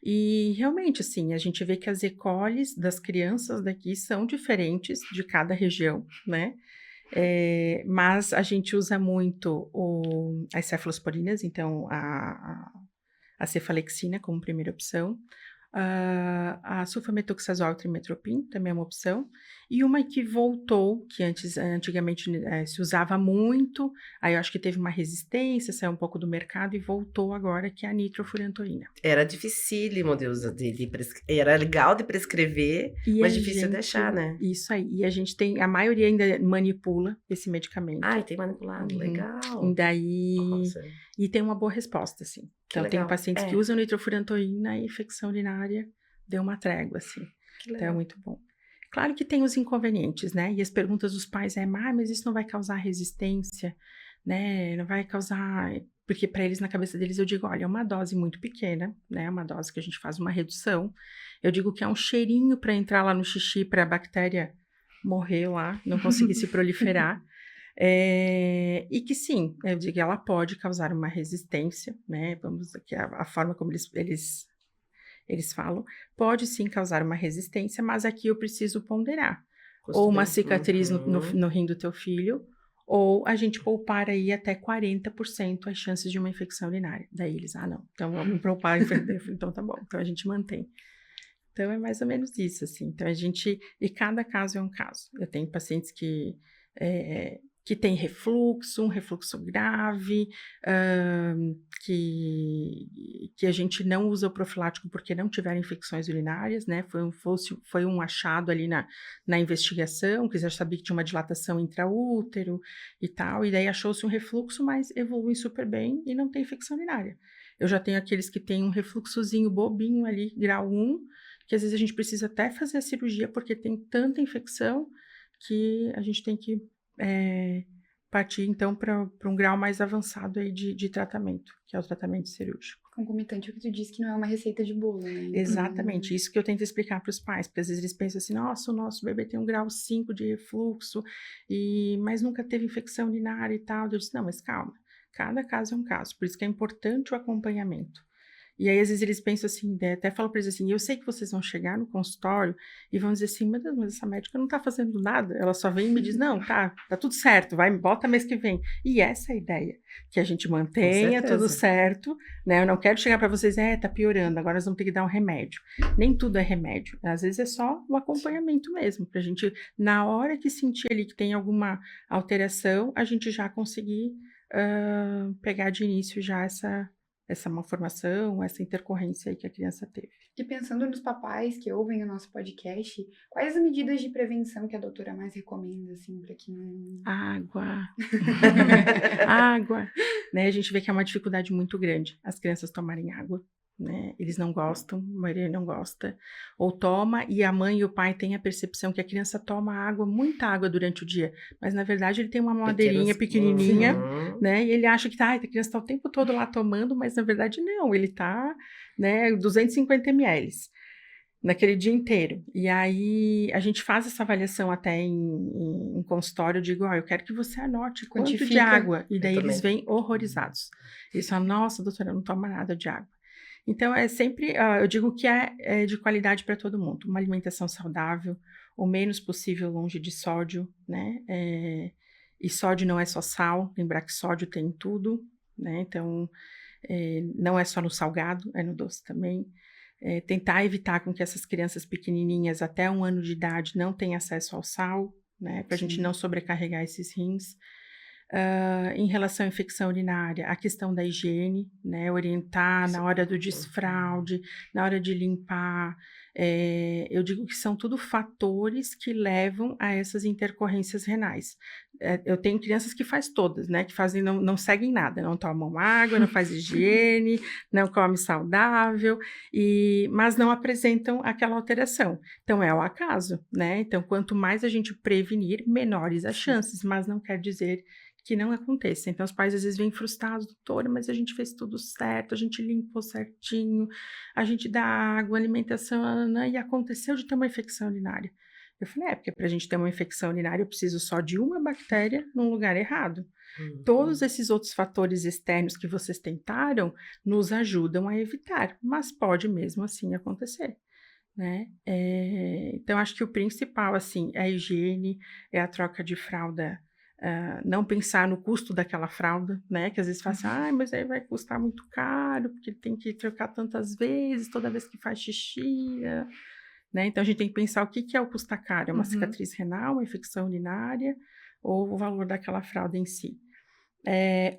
E realmente, assim, a gente vê que as E. coli das crianças daqui são diferentes de cada região, né? Mas a gente usa muito as cefalosporinas, então a cefalexina como primeira opção. A sulfamethoxazol trimetropin também é uma opção, e uma que voltou, que antigamente se usava muito, aí eu acho que teve uma resistência, saiu um pouco do mercado e voltou agora, que é a nitrofurantoína. Era dificílimo de usar, era legal de prescrever, mas difícil de deixar, né? Isso aí, e a maioria ainda manipula esse medicamento. E tem manipulado, legal. E daí, Nossa. E tem uma boa resposta, assim. Então, tem pacientes que usam nitrofurantoína e infecção urinária deu uma trégua, assim. Então, é muito bom. Claro que tem os inconvenientes, né? E as perguntas dos pais mas isso não vai causar resistência, né? Não vai causar... Porque para eles, na cabeça deles, eu digo, olha, é uma dose muito pequena, né? Uma dose que a gente faz uma redução. Eu digo que é um cheirinho para entrar lá no xixi, para a bactéria morrer lá, não conseguir se proliferar. E que sim, eu digo que ela pode causar uma resistência, né? Vamos aqui, a forma como eles falam, pode sim causar uma resistência, mas aqui eu preciso ponderar. Ou uma cicatriz no rim do teu filho, ou a gente poupar aí até 40% as chances de uma infecção urinária. Daí eles, não, então vamos poupar, então tá bom, então a gente mantém. Então é mais ou menos isso, assim. Então e cada caso é um caso. Eu tenho pacientes que tem refluxo, um refluxo grave, que a gente não usa o profilático porque não tiveram infecções urinárias, né? Foi um achado ali na investigação, que já sabia que tinha uma dilatação intraútero e tal, e daí achou-se um refluxo, mas evolui super bem e não tem infecção urinária. Eu já tenho aqueles que têm um refluxozinho bobinho ali, grau 1, que às vezes a gente precisa até fazer a cirurgia porque tem tanta infecção que a gente tem que partir, então, para um grau mais avançado aí de tratamento, que é o tratamento cirúrgico. Concomitante o que tu disse que não é uma receita de bolo, né? Exatamente, isso que eu tento explicar para os pais, porque às vezes eles pensam assim, nossa, o nosso bebê tem um grau 5 de refluxo, mas nunca teve infecção urinária e tal. Eu disse, não, mas calma, cada caso é um caso, por isso que é importante o acompanhamento. E aí, às vezes, eles pensam assim, até falo para eles assim, eu sei que vocês vão chegar no consultório e vão dizer assim, mas essa médica não tá fazendo nada, ela só vem e me diz, não, tá tudo certo, bota mês que vem. E essa é a ideia, que a gente mantenha tudo certo, né? Eu não quero chegar para vocês, tá piorando, agora nós vamos ter que dar um remédio. Nem tudo é remédio, às vezes é só o acompanhamento mesmo, pra gente, na hora que sentir ali que tem alguma alteração, a gente já conseguir pegar de início já essa malformação, essa intercorrência aí que a criança teve. E pensando nos papais que ouvem o nosso podcast, quais as medidas de prevenção que a doutora mais recomenda, assim, para que não... Água. Água. Né? A gente vê que é uma dificuldade muito grande as crianças tomarem água. Né? Eles não gostam, a maioria não gosta. Ou toma e a mãe e o pai têm a percepção que a criança toma água, muita água durante o dia. Mas, na verdade, ele tem uma madeirinha pequenininha, né? E ele acha que a criança está o tempo todo lá tomando, mas, na verdade, não. Ele está, né, 250 ml naquele dia inteiro. E aí, a gente faz essa avaliação até em consultório. Eu digo, eu quero que você anote quanto de água. E daí eles vêm horrorizados. Eles falam, nossa, doutora, não toma nada de água. Então, é sempre, eu digo que é de qualidade para todo mundo. Uma alimentação saudável, o menos possível longe de sódio, né? E sódio não é só sal, lembrar que sódio tem em tudo, né? Então, não é só no salgado, é no doce também. Tentar evitar com que essas crianças pequenininhas, até 1 ano de idade, não tenham acesso ao sal, né? Para a gente não sobrecarregar esses rins. Em relação à infecção urinária, a questão da higiene, né, orientar na hora do desfraude, na hora de limpar, eu digo que são tudo fatores que levam a essas intercorrências renais. Eu tenho crianças que faz todas, né, que fazem, não seguem nada, não tomam água, não faz higiene, não come saudável, mas não apresentam aquela alteração. Então, é o acaso, né? Então, quanto mais a gente prevenir, menores as chances, mas não quer dizer que não aconteça. Então, os pais às vezes vêm frustrados, doutora, mas a gente fez tudo certo, a gente limpou certinho, a gente dá água, alimentação, e aconteceu de ter uma infecção urinária. Eu falei, porque para a gente ter uma infecção urinária eu preciso só de uma bactéria num lugar errado. Todos esses outros fatores externos que vocês tentaram nos ajudam a evitar, mas pode mesmo assim acontecer. Né? Então, acho que o principal, assim, é a higiene, é a troca de fralda. Não pensar no custo daquela fralda, né? Que às vezes fala assim, mas aí vai custar muito caro, porque tem que trocar tantas vezes, toda vez que faz xixi, né? Então a gente tem que pensar o que é o custa caro, é uma cicatriz renal, uma infecção urinária, ou o valor daquela fralda em si.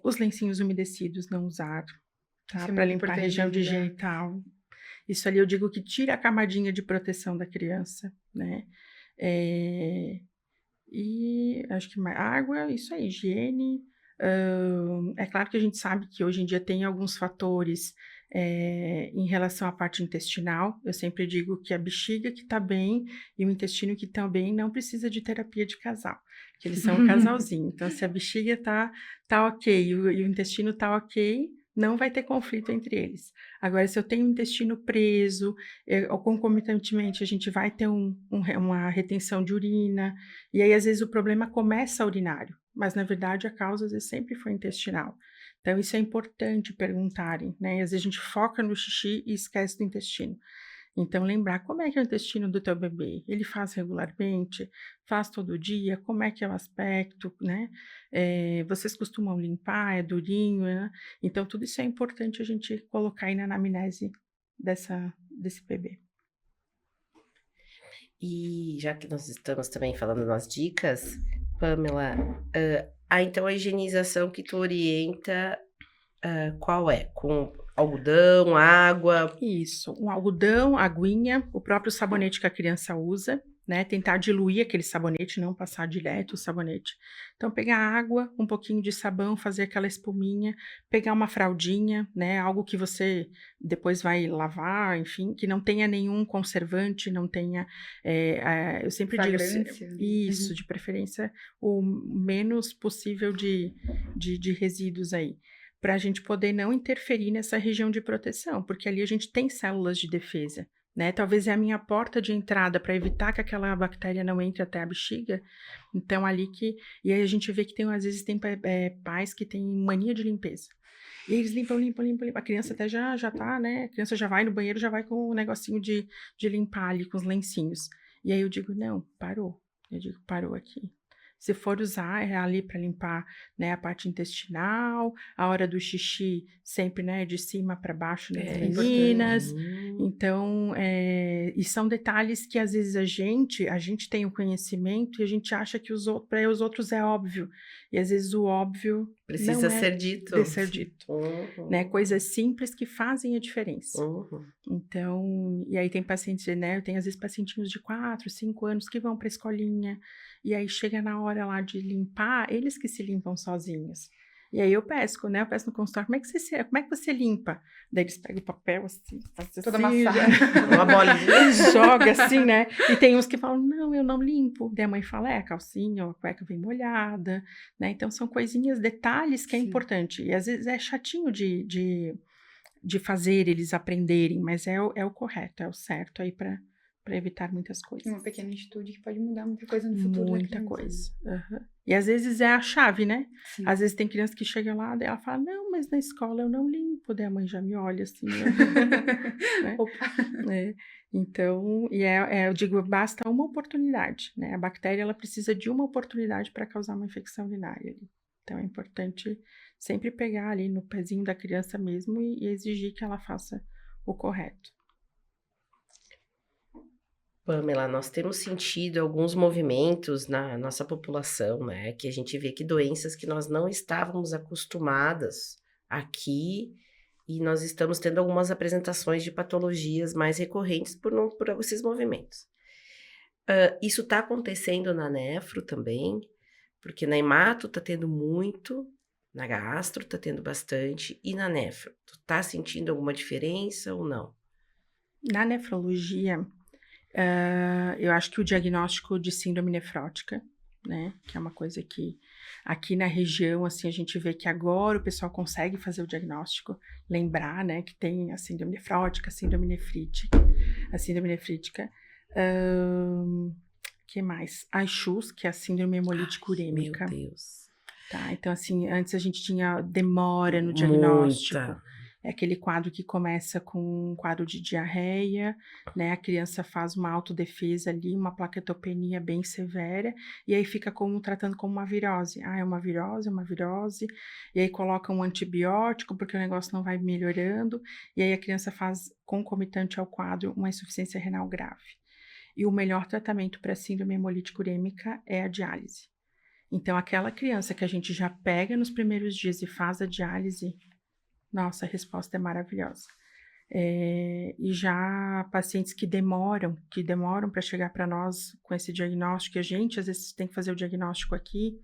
Os lencinhos umedecidos não usar, tá? Para limpar a região de genital. Isso ali eu digo que tira a camadinha de proteção da criança, né? E acho que água, isso aí, higiene. É claro que a gente sabe que hoje em dia tem alguns fatores em relação à parte intestinal. Eu sempre digo que a bexiga que está bem e o intestino que está bem não precisa de terapia de casal, que eles são um casalzinho. Então, se a bexiga tá ok e o intestino está ok, não vai ter conflito entre eles. Agora, se eu tenho o intestino preso, ou concomitantemente a gente vai ter uma retenção de urina, e aí às vezes o problema começa urinário, mas na verdade a causa às vezes sempre foi intestinal. Então isso é importante perguntarem, né? E às vezes a gente foca no xixi e esquece do intestino. Então, lembrar como é que é o intestino do teu bebê, ele faz regularmente, faz todo dia, como é que é o aspecto, né? Vocês costumam limpar, é durinho, né? Então, tudo isso é importante a gente colocar aí na anamnese desse bebê. E já que nós estamos também falando nas dicas, Pamela, então a higienização que tu orienta, qual é? Com algodão, água? Isso, um algodão, aguinha, o próprio sabonete que a criança usa, né? Tentar diluir aquele sabonete, não passar direto o sabonete. Então, pegar água, um pouquinho de sabão, fazer aquela espuminha, pegar uma fraldinha, né? Algo que você depois vai lavar, enfim, que não tenha nenhum conservante, não tenha... eu sempre digo... Isso, de preferência, o menos possível de resíduos aí, para a gente poder não interferir nessa região de proteção, porque ali a gente tem células de defesa, né? Talvez é a minha porta de entrada para evitar que aquela bactéria não entre até a bexiga. Então, ali que... E aí a gente vê que às vezes tem pais que têm mania de limpeza. E eles limpam. A criança até já tá, né? A criança já vai no banheiro, já vai com o negocinho de limpar ali com os lencinhos. E aí eu digo, não, parou. Eu digo, parou aqui. Se for usar, é ali para limpar, né, a parte intestinal, a hora do xixi, sempre, né, de cima para baixo nas meninas. Então, e são detalhes que às vezes a gente tem o conhecimento e a gente acha que para os outros é óbvio. E às vezes o óbvio Precisa não é ser dito. de ser dito. Né? Coisas simples que fazem a diferença. Uhum. Então, e aí tem pacientes, né? Eu tenho às vezes pacientinhos de 4, 5 anos que vão para a escolinha, e aí chega na hora lá de limpar, eles que se limpam sozinhos. E aí eu peço, né? Eu peço no consultório, como é que você limpa? Daí eles pegam o papel assim, fazem Toda assim, amassada. Uma bolinha. joga assim, né? E tem uns que falam, não, eu não limpo. Daí a mãe fala, a calcinha ou a cueca vem molhada, né? Então são coisinhas, detalhes que é Sim. importante. E às vezes é chatinho de fazer eles aprenderem, mas é o correto, é o certo aí para evitar muitas coisas. Uma pequena atitude que pode mudar muita coisa no futuro da Muita criança. coisa. Uhum. E às vezes é a chave, né? Sim. Às vezes tem criança que chega lá, daí ela fala, não, mas na escola eu não limpo. Daí a mãe já me olha assim. Né? Opa. Então, eu digo, basta uma oportunidade, né? A bactéria, ela precisa de uma oportunidade para causar uma infecção urinária ali. Então, é importante sempre pegar ali no pezinho da criança mesmo e exigir que ela faça o correto. Pamela, nós temos sentido alguns movimentos na nossa população, né? Que a gente vê que doenças que nós não estávamos acostumadas aqui e nós estamos tendo algumas apresentações de patologias mais recorrentes por esses movimentos. Isso está acontecendo na nefro também, porque na hemato está tendo muito, na gastro está tendo bastante, e na nefro, tu está sentindo alguma diferença ou não? Na nefrologia, eu acho que o diagnóstico de síndrome nefrótica, né, que é uma coisa que aqui na região, assim, a gente vê que agora o pessoal consegue fazer o diagnóstico, lembrar, né, que tem a síndrome nefrótica, a síndrome nefrítica, que mais? A ISHUS, que é a síndrome hemolítica urêmica. Meu Deus. Tá, então assim, antes a gente tinha demora no diagnóstico. Muita. É aquele quadro que começa com um quadro de diarreia, né? A criança faz uma autodefesa ali, uma plaquetopenia bem severa, e aí fica tratando como uma virose. Ah, é uma virose. E aí coloca um antibiótico, porque o negócio não vai melhorando, e aí a criança faz, concomitante ao quadro, uma insuficiência renal grave. E o melhor tratamento para síndrome hemolítica urêmica é a diálise. Então, aquela criança que a gente já pega nos primeiros dias e faz a diálise, nossa, a resposta é maravilhosa. E já pacientes que demoram para chegar para nós com esse diagnóstico, que a gente às vezes tem que fazer o diagnóstico aqui,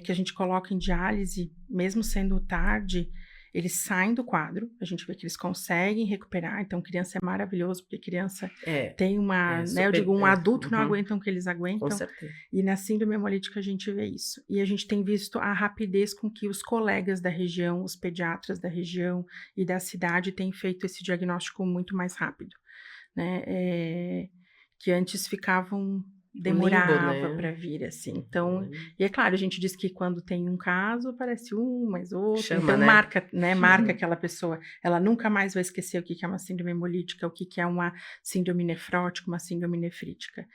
que a gente coloca em diálise, mesmo sendo tarde, eles saem do quadro, a gente vê que eles conseguem recuperar, então criança é maravilhoso, porque criança tem uma, né, eu digo, um adulto não aguentam o que eles aguentam, Com certeza. E na síndrome hemolítica a gente vê isso, e a gente tem visto a rapidez com que os colegas da região, os pediatras da região e da cidade têm feito esse diagnóstico muito mais rápido, né, que antes demorava para vir, assim. Então, e é claro, a gente diz que quando tem um caso, aparece um, mais outro. Chama, então, né? marca aquela pessoa. Ela nunca mais vai esquecer o que é uma síndrome hemolítica, o que é uma síndrome nefrótica, uma síndrome nefrítica.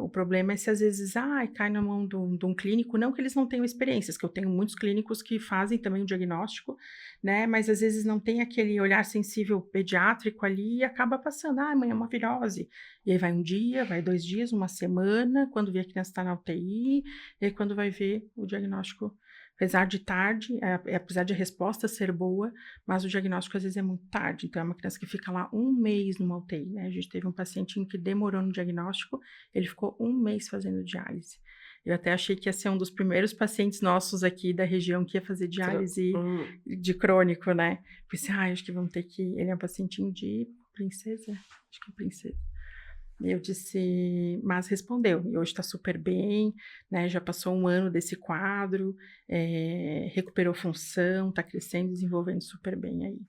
O problema é se às vezes cai na mão de um clínico, não que eles não tenham experiências, que eu tenho muitos clínicos que fazem também o diagnóstico, né, mas às vezes não tem aquele olhar sensível pediátrico ali e acaba passando, mãe, é uma virose, e aí vai um dia, vai 2 dias, uma semana, quando vê a criança está na UTI, e aí quando vai ver o diagnóstico, apesar de tarde, apesar de a resposta ser boa, mas o diagnóstico às vezes é muito tarde, então é uma criança que fica lá 1 mês numa UTI, né, a gente teve um pacientinho que demorou no diagnóstico, ele ficou 1 mês fazendo diálise. Eu até achei que ia ser um dos primeiros pacientes nossos aqui da região que ia fazer diálise de crônico, né? Pensei, acho que vamos ter que... Ele é um pacientinho de Princesa, acho que é Princesa. E eu disse, mas respondeu, e hoje está super bem, né? Já passou 1 ano desse quadro, recuperou função, está crescendo, desenvolvendo super bem aí.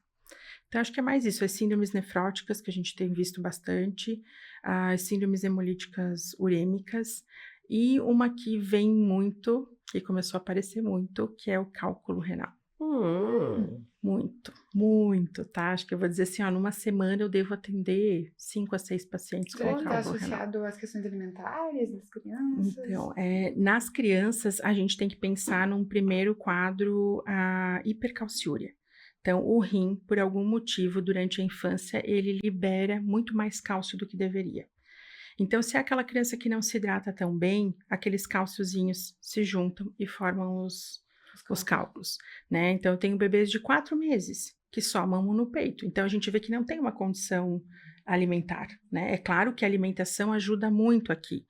Então, acho que é mais isso, as síndromes nefróticas, que a gente tem visto bastante, as síndromes hemolíticas urêmicas, e uma que vem muito, que começou a aparecer muito, que é o cálculo renal. Muito, tá? Acho que eu vou dizer assim, numa semana eu devo atender 5 a 6 pacientes com cálculo renal. Está associado às questões alimentares das crianças? Então, nas crianças, a gente tem que pensar num primeiro quadro, a hipercalciúria. Então, o rim, por algum motivo, durante a infância, ele libera muito mais cálcio do que deveria. Então, se é aquela criança que não se hidrata tão bem, aqueles cálciozinhos se juntam e formam os cálculos, né? Então, eu tenho bebês de 4 meses que só mamam no peito. Então, a gente vê que não tem uma condição alimentar, né? É claro que a alimentação ajuda muito aqui,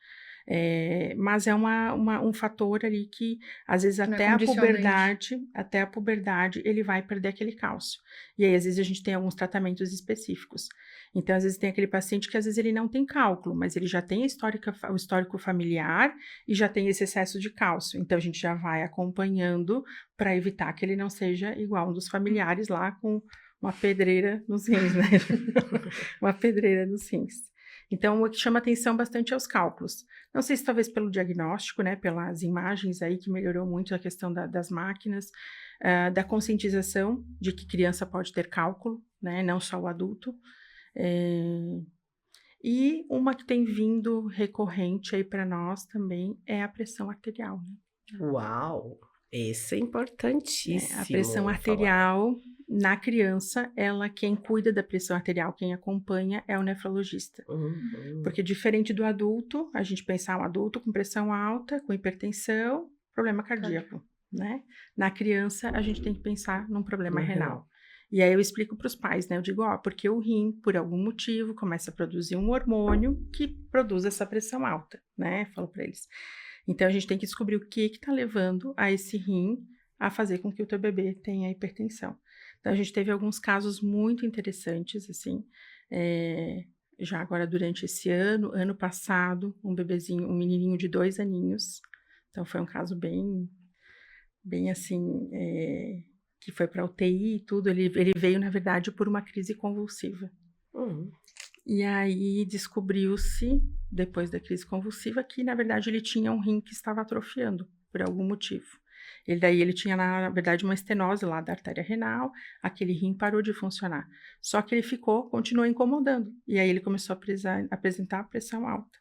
mas é um fator ali que, às vezes, Não é até a puberdade, ele vai perder aquele cálcio. E aí, às vezes, a gente tem alguns tratamentos específicos. Então, às vezes, tem aquele paciente que, às vezes, ele não tem cálculo, mas ele já tem o histórico familiar e já tem esse excesso de cálcio. Então, a gente já vai acompanhando para evitar que ele não seja igual um dos familiares lá com uma pedreira nos rins, né? Uma pedreira nos rins. Então, o que chama atenção bastante é os cálculos. Não sei se talvez pelo diagnóstico, né, pelas imagens aí, que melhorou muito a questão das máquinas, da conscientização de que criança pode ter cálculo, né, não só o adulto. E uma que tem vindo recorrente aí para nós também é a pressão arterial, né? Uau! Esse é importantíssimo. A pressão arterial na criança, quem cuida da pressão arterial, quem acompanha é o nefrologista. Porque diferente do adulto, a gente pensar um adulto com pressão alta, com hipertensão, problema cardíaco, né? Na criança, a gente tem que pensar num problema renal. E aí eu explico para os pais, né? Eu digo, porque o rim, por algum motivo, começa a produzir um hormônio que produz essa pressão alta, né? Falo para eles. Então, a gente tem que descobrir o que está levando a esse rim a fazer com que o teu bebê tenha hipertensão. Então, a gente teve alguns casos muito interessantes, assim, já agora durante esse ano passado, um menininho de 2 aninhos. Então, foi um caso bem assim, que foi para UTI e tudo. Ele veio, na verdade, por uma crise convulsiva. E aí descobriu-se, depois da crise convulsiva, que na verdade ele tinha um rim que estava atrofiando, por algum motivo. Ele tinha, na verdade, uma estenose lá da artéria renal, aquele rim parou de funcionar. Só que ele continuou incomodando, e aí ele começou a apresentar pressão alta.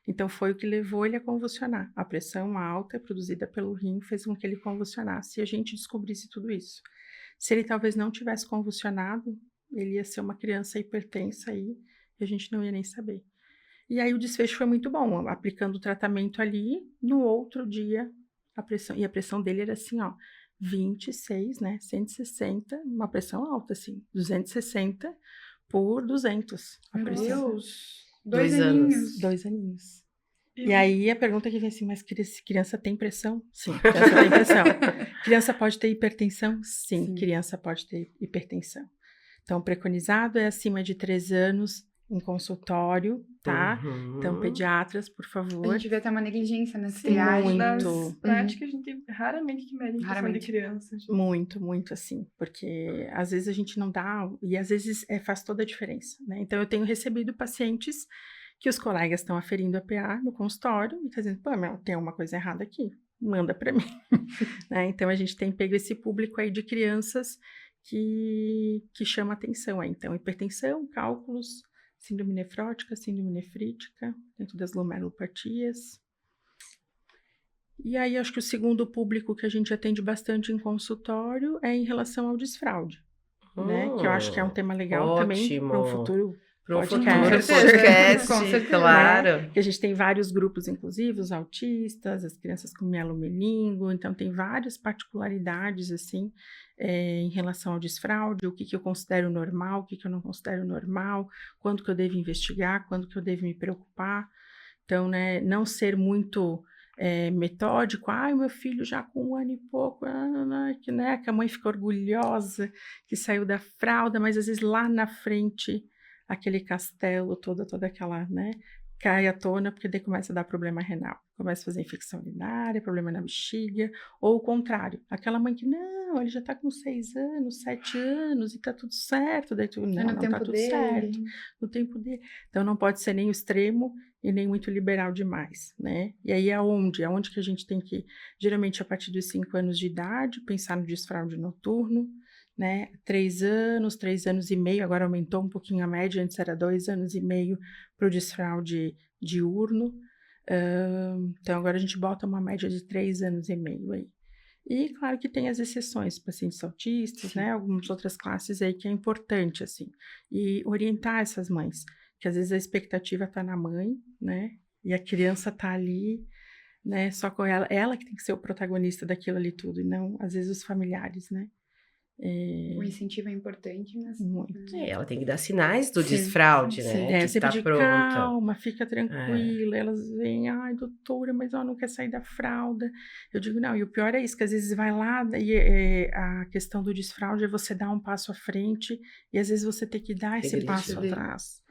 Então foi o que levou ele a convulsionar. A pressão alta produzida pelo rim fez com que ele convulsionasse, e a gente descobrisse tudo isso. Se ele talvez não tivesse convulsionado, ele ia ser uma criança hipertensa aí, e a gente não ia nem saber. E aí o desfecho foi muito bom, aplicando o tratamento ali, no outro dia, a pressão dele era assim, 26, né, 160, uma pressão alta, assim, 260 por 200, a Meu pressão. Deus! 2 anos. 2 aninhos. E aí a pergunta que vem assim, mas criança tem pressão? Sim, criança tem pressão. Criança pode ter hipertensão? Sim, criança pode ter hipertensão. Então, o preconizado é acima de 3 anos em consultório, tá? Então, pediatras, por favor. A gente vê até uma negligência nessa Sim, triagem. nas práticas, a gente raramente que mede a questão de crianças. Muito, muito assim, porque às vezes a gente não dá, e às vezes faz toda a diferença, né? Então, eu tenho recebido pacientes que os colegas estão aferindo a PA no consultório e dizendo, tem uma coisa errada aqui, manda para mim. Né? Então, a gente tem pego esse público aí de crianças que chama atenção aí. Então, hipertensão, cálculos, síndrome nefrótica, síndrome nefrítica, dentro das glomerulopatias. E aí, acho que o segundo público que a gente atende bastante em consultório é em relação ao desfraude, né? Que eu acho que é um tema legal também para um futuro podcast, claro. Né? Que a gente tem vários grupos, inclusive, os autistas, as crianças com mielomeningo, então tem várias particularidades, assim, em relação ao desfraude, o que eu considero normal, o que eu não considero normal, quando que eu devo investigar, quando que eu devo me preocupar. Então, né, não ser muito metódico, meu filho já com 1 ano e pouco, que a mãe fica orgulhosa, que saiu da fralda, mas às vezes lá na frente aquele castelo, toda aquela, né, cai à tona, porque daí começa a dar problema renal. Começa a fazer infecção urinária, problema na bexiga, ou o contrário. Aquela mãe que, não, ele já tá com 6 anos, 7 anos, e tá tudo certo. Daí tu, não tá tudo certo, no tempo dele. Então, não pode ser nem o extremo e nem muito liberal demais, né? E aí, aonde que a gente tem que, geralmente, a partir dos 5 anos de idade, pensar no desfraude noturno, né, 3 anos e meio, agora aumentou um pouquinho a média, antes era 2 anos e meio para o desfraude diurno, então agora a gente bota uma média de 3 anos e meio aí. E claro que tem as exceções, pacientes autistas, né? Algumas outras classes aí que é importante, assim. E orientar essas mães, que às vezes a expectativa tá na mãe, né? E a criança tá ali, né? Só com ela que tem que ser o protagonista daquilo ali tudo, e não, às vezes, os familiares, né? O incentivo é importante, mas... Muito. Ela tem que dar sinais do Sim, desfraude, sim. né? Que Sempre tá de pronta. calma, fica tranquila. Elas vêm, ai, doutora, mas ela não quer sair da fralda. Eu digo, não, e o pior é isso, que às vezes vai lá e a questão do desfraude é você dar um passo à frente e às vezes você tem que dar esse Regredir. passo atrás.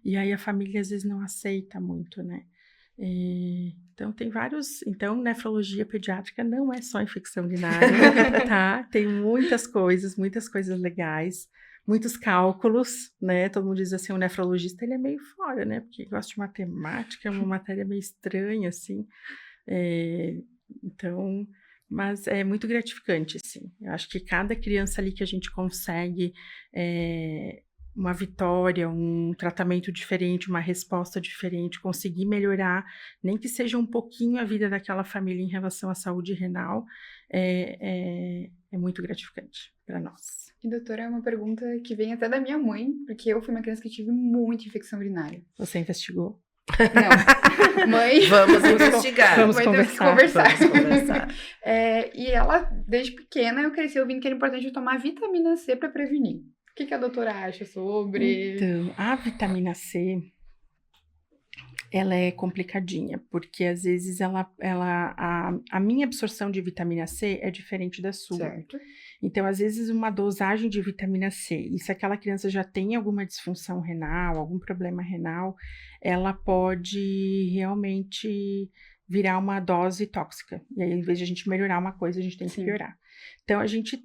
E aí a família às vezes não aceita muito, né? Então tem vários... Então, nefrologia pediátrica não é só infecção urinária, tá? Tem muitas coisas legais, muitos cálculos, né? Todo mundo diz assim, o nefrologista, ele é meio fora, né? Porque gosta de matemática, é uma matéria meio estranha, assim. Então, mas é muito gratificante, assim. Eu acho que cada criança ali que a gente consegue uma vitória, um tratamento diferente, uma resposta diferente, conseguir melhorar, nem que seja um pouquinho a vida daquela família em relação à saúde renal, é muito gratificante para nós. E, doutora, é uma pergunta que vem até da minha mãe, porque eu fui uma criança que tive muita infecção urinária. Você investigou? Não. Mãe... Vamos investigar. Vamos Mãe, temos que conversar. conversar. Vamos conversar. E ela, desde pequena, eu cresci ouvindo que era importante eu tomar vitamina C para prevenir. O que a doutora acha sobre... Então, a vitamina C, ela é complicadinha, porque às vezes a minha absorção de vitamina C é diferente da sua. Certo. Então, às vezes, uma dosagem de vitamina C, e se aquela criança já tem alguma disfunção renal, algum problema renal, ela pode realmente virar uma dose tóxica. E aí, em vez de a gente melhorar uma coisa, a gente tem que piorar. Então, a gente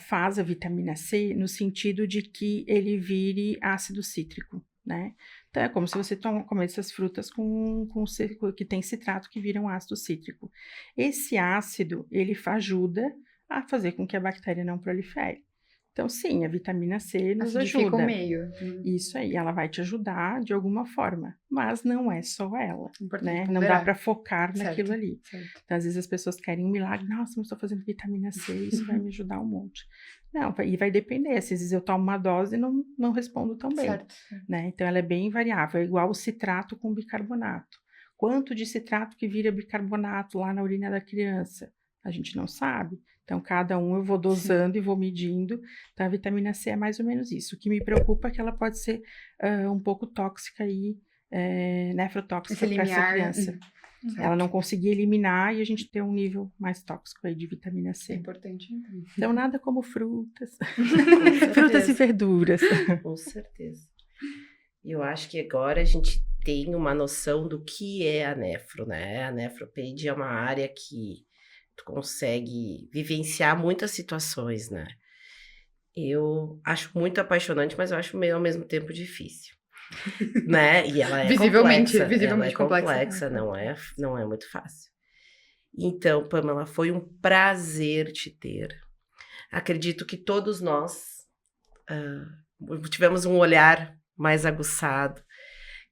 faz a vitamina C no sentido de que ele vire ácido cítrico, né? Então, é como se você comesse essas frutas que tem citrato que viram ácido cítrico. Esse ácido, ele ajuda a fazer com que a bactéria não prolifere. Então, sim, a vitamina C nos ajuda. O meio. Isso aí, ela vai te ajudar de alguma forma, mas não é só ela, né? Não ponderar. dá para focar naquilo Certo, ali. certo. Então, às vezes as pessoas querem um milagre, nossa, eu estou fazendo vitamina C, isso vai me ajudar um monte. Não, e vai depender, às vezes eu tomo uma dose e não respondo tão bem, Certo. né? Então, ela é bem variável, é igual o citrato com bicarbonato. Quanto de citrato que vira bicarbonato lá na urina da criança? A gente não sabe. Então, cada um eu vou dosando e vou medindo. Então, a vitamina C é mais ou menos isso. O que me preocupa é que ela pode ser um pouco tóxica aí, nefrotóxica para essa criança. Ela não conseguir eliminar e a gente ter um nível mais tóxico aí de vitamina É C. importante, então. Então, nada como frutas. Com Frutas certeza. e verduras. Com certeza. E eu acho que agora a gente tem uma noção do que é a nefro, né? A nefropede é uma área que tu consegue vivenciar muitas situações, né? Eu acho muito apaixonante, mas eu acho meio ao mesmo tempo difícil, né? E ela é Visivelmente complexa, não é muito fácil. Então, Pamela, foi um prazer te ter. Acredito que todos nós tivemos um olhar mais aguçado,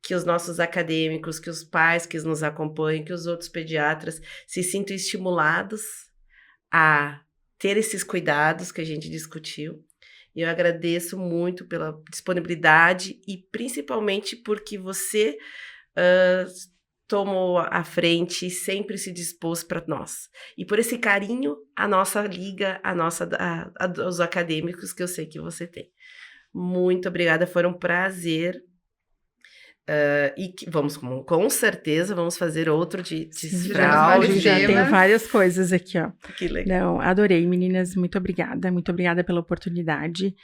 que os nossos acadêmicos, que os pais que nos acompanham, que os outros pediatras se sintam estimulados a ter esses cuidados que a gente discutiu. E eu agradeço muito pela disponibilidade e principalmente porque você tomou a frente e sempre se dispôs para nós. E por esse carinho, a nossa liga, os acadêmicos que eu sei que você tem. Muito obrigada, foi um prazer. E com certeza vamos fazer outro de fraude. Já tem várias coisas aqui, ó. Que legal. Não, adorei, meninas, muito obrigada pela oportunidade.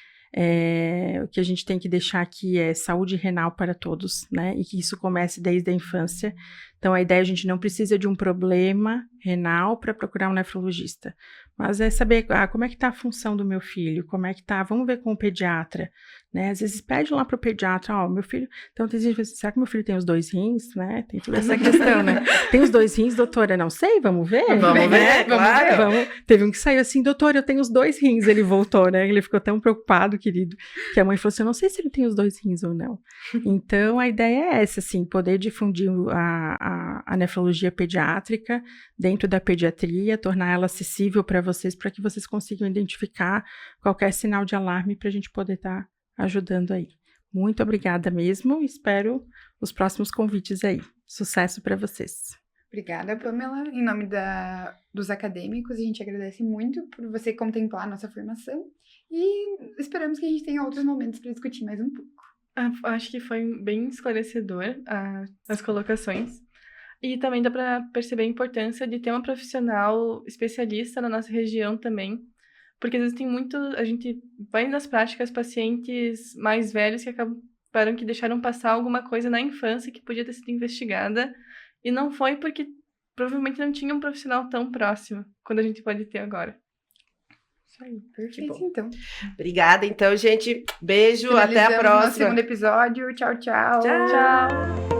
O que a gente tem que deixar aqui é saúde renal para todos, né? E que isso comece desde a infância. Então, a ideia, a gente não precisa de um problema renal para procurar um nefrologista. Mas é saber como é que está a função do meu filho, como é que está, vamos ver com o pediatra, né? Às vezes pede lá pro pediatra, ó, meu filho... Então, tem gente que diz, será que meu filho tem os 2 rins, né? Tem toda essa questão, né? Tem os 2 rins, doutora? Não sei, vamos ver? Vamos ver, claro. Teve um que saiu assim, doutora, eu tenho os 2 rins. Ele voltou, né? Ele ficou tão preocupado, querido, que a mãe falou assim, eu não sei se ele tem os 2 rins ou não. Então, a ideia é essa, assim, poder difundir a nefrologia pediátrica dentro da pediatria, tornar ela acessível para vocês, para que vocês consigam identificar qualquer sinal de alarme para a gente poder estar ajudando aí. Muito obrigada mesmo, espero os próximos convites aí. Sucesso para vocês. Obrigada, Pamela. Em nome dos acadêmicos, a gente agradece muito por você contemplar a nossa formação e esperamos que a gente tenha outros momentos para discutir mais um pouco. Acho que foi bem esclarecedor as colocações. E também dá para perceber a importância de ter uma profissional especialista na nossa região também, porque às vezes a gente vai nas práticas pacientes mais velhos que acabaram que deixaram passar alguma coisa na infância que podia ter sido investigada, e não foi porque provavelmente não tinha um profissional tão próximo, quando a gente pode ter agora. Isso aí, perfeito então. Obrigada, então, gente. Beijo, até a Finalizamos próxima. nosso segundo episódio. Tchau, tchau. Tchau.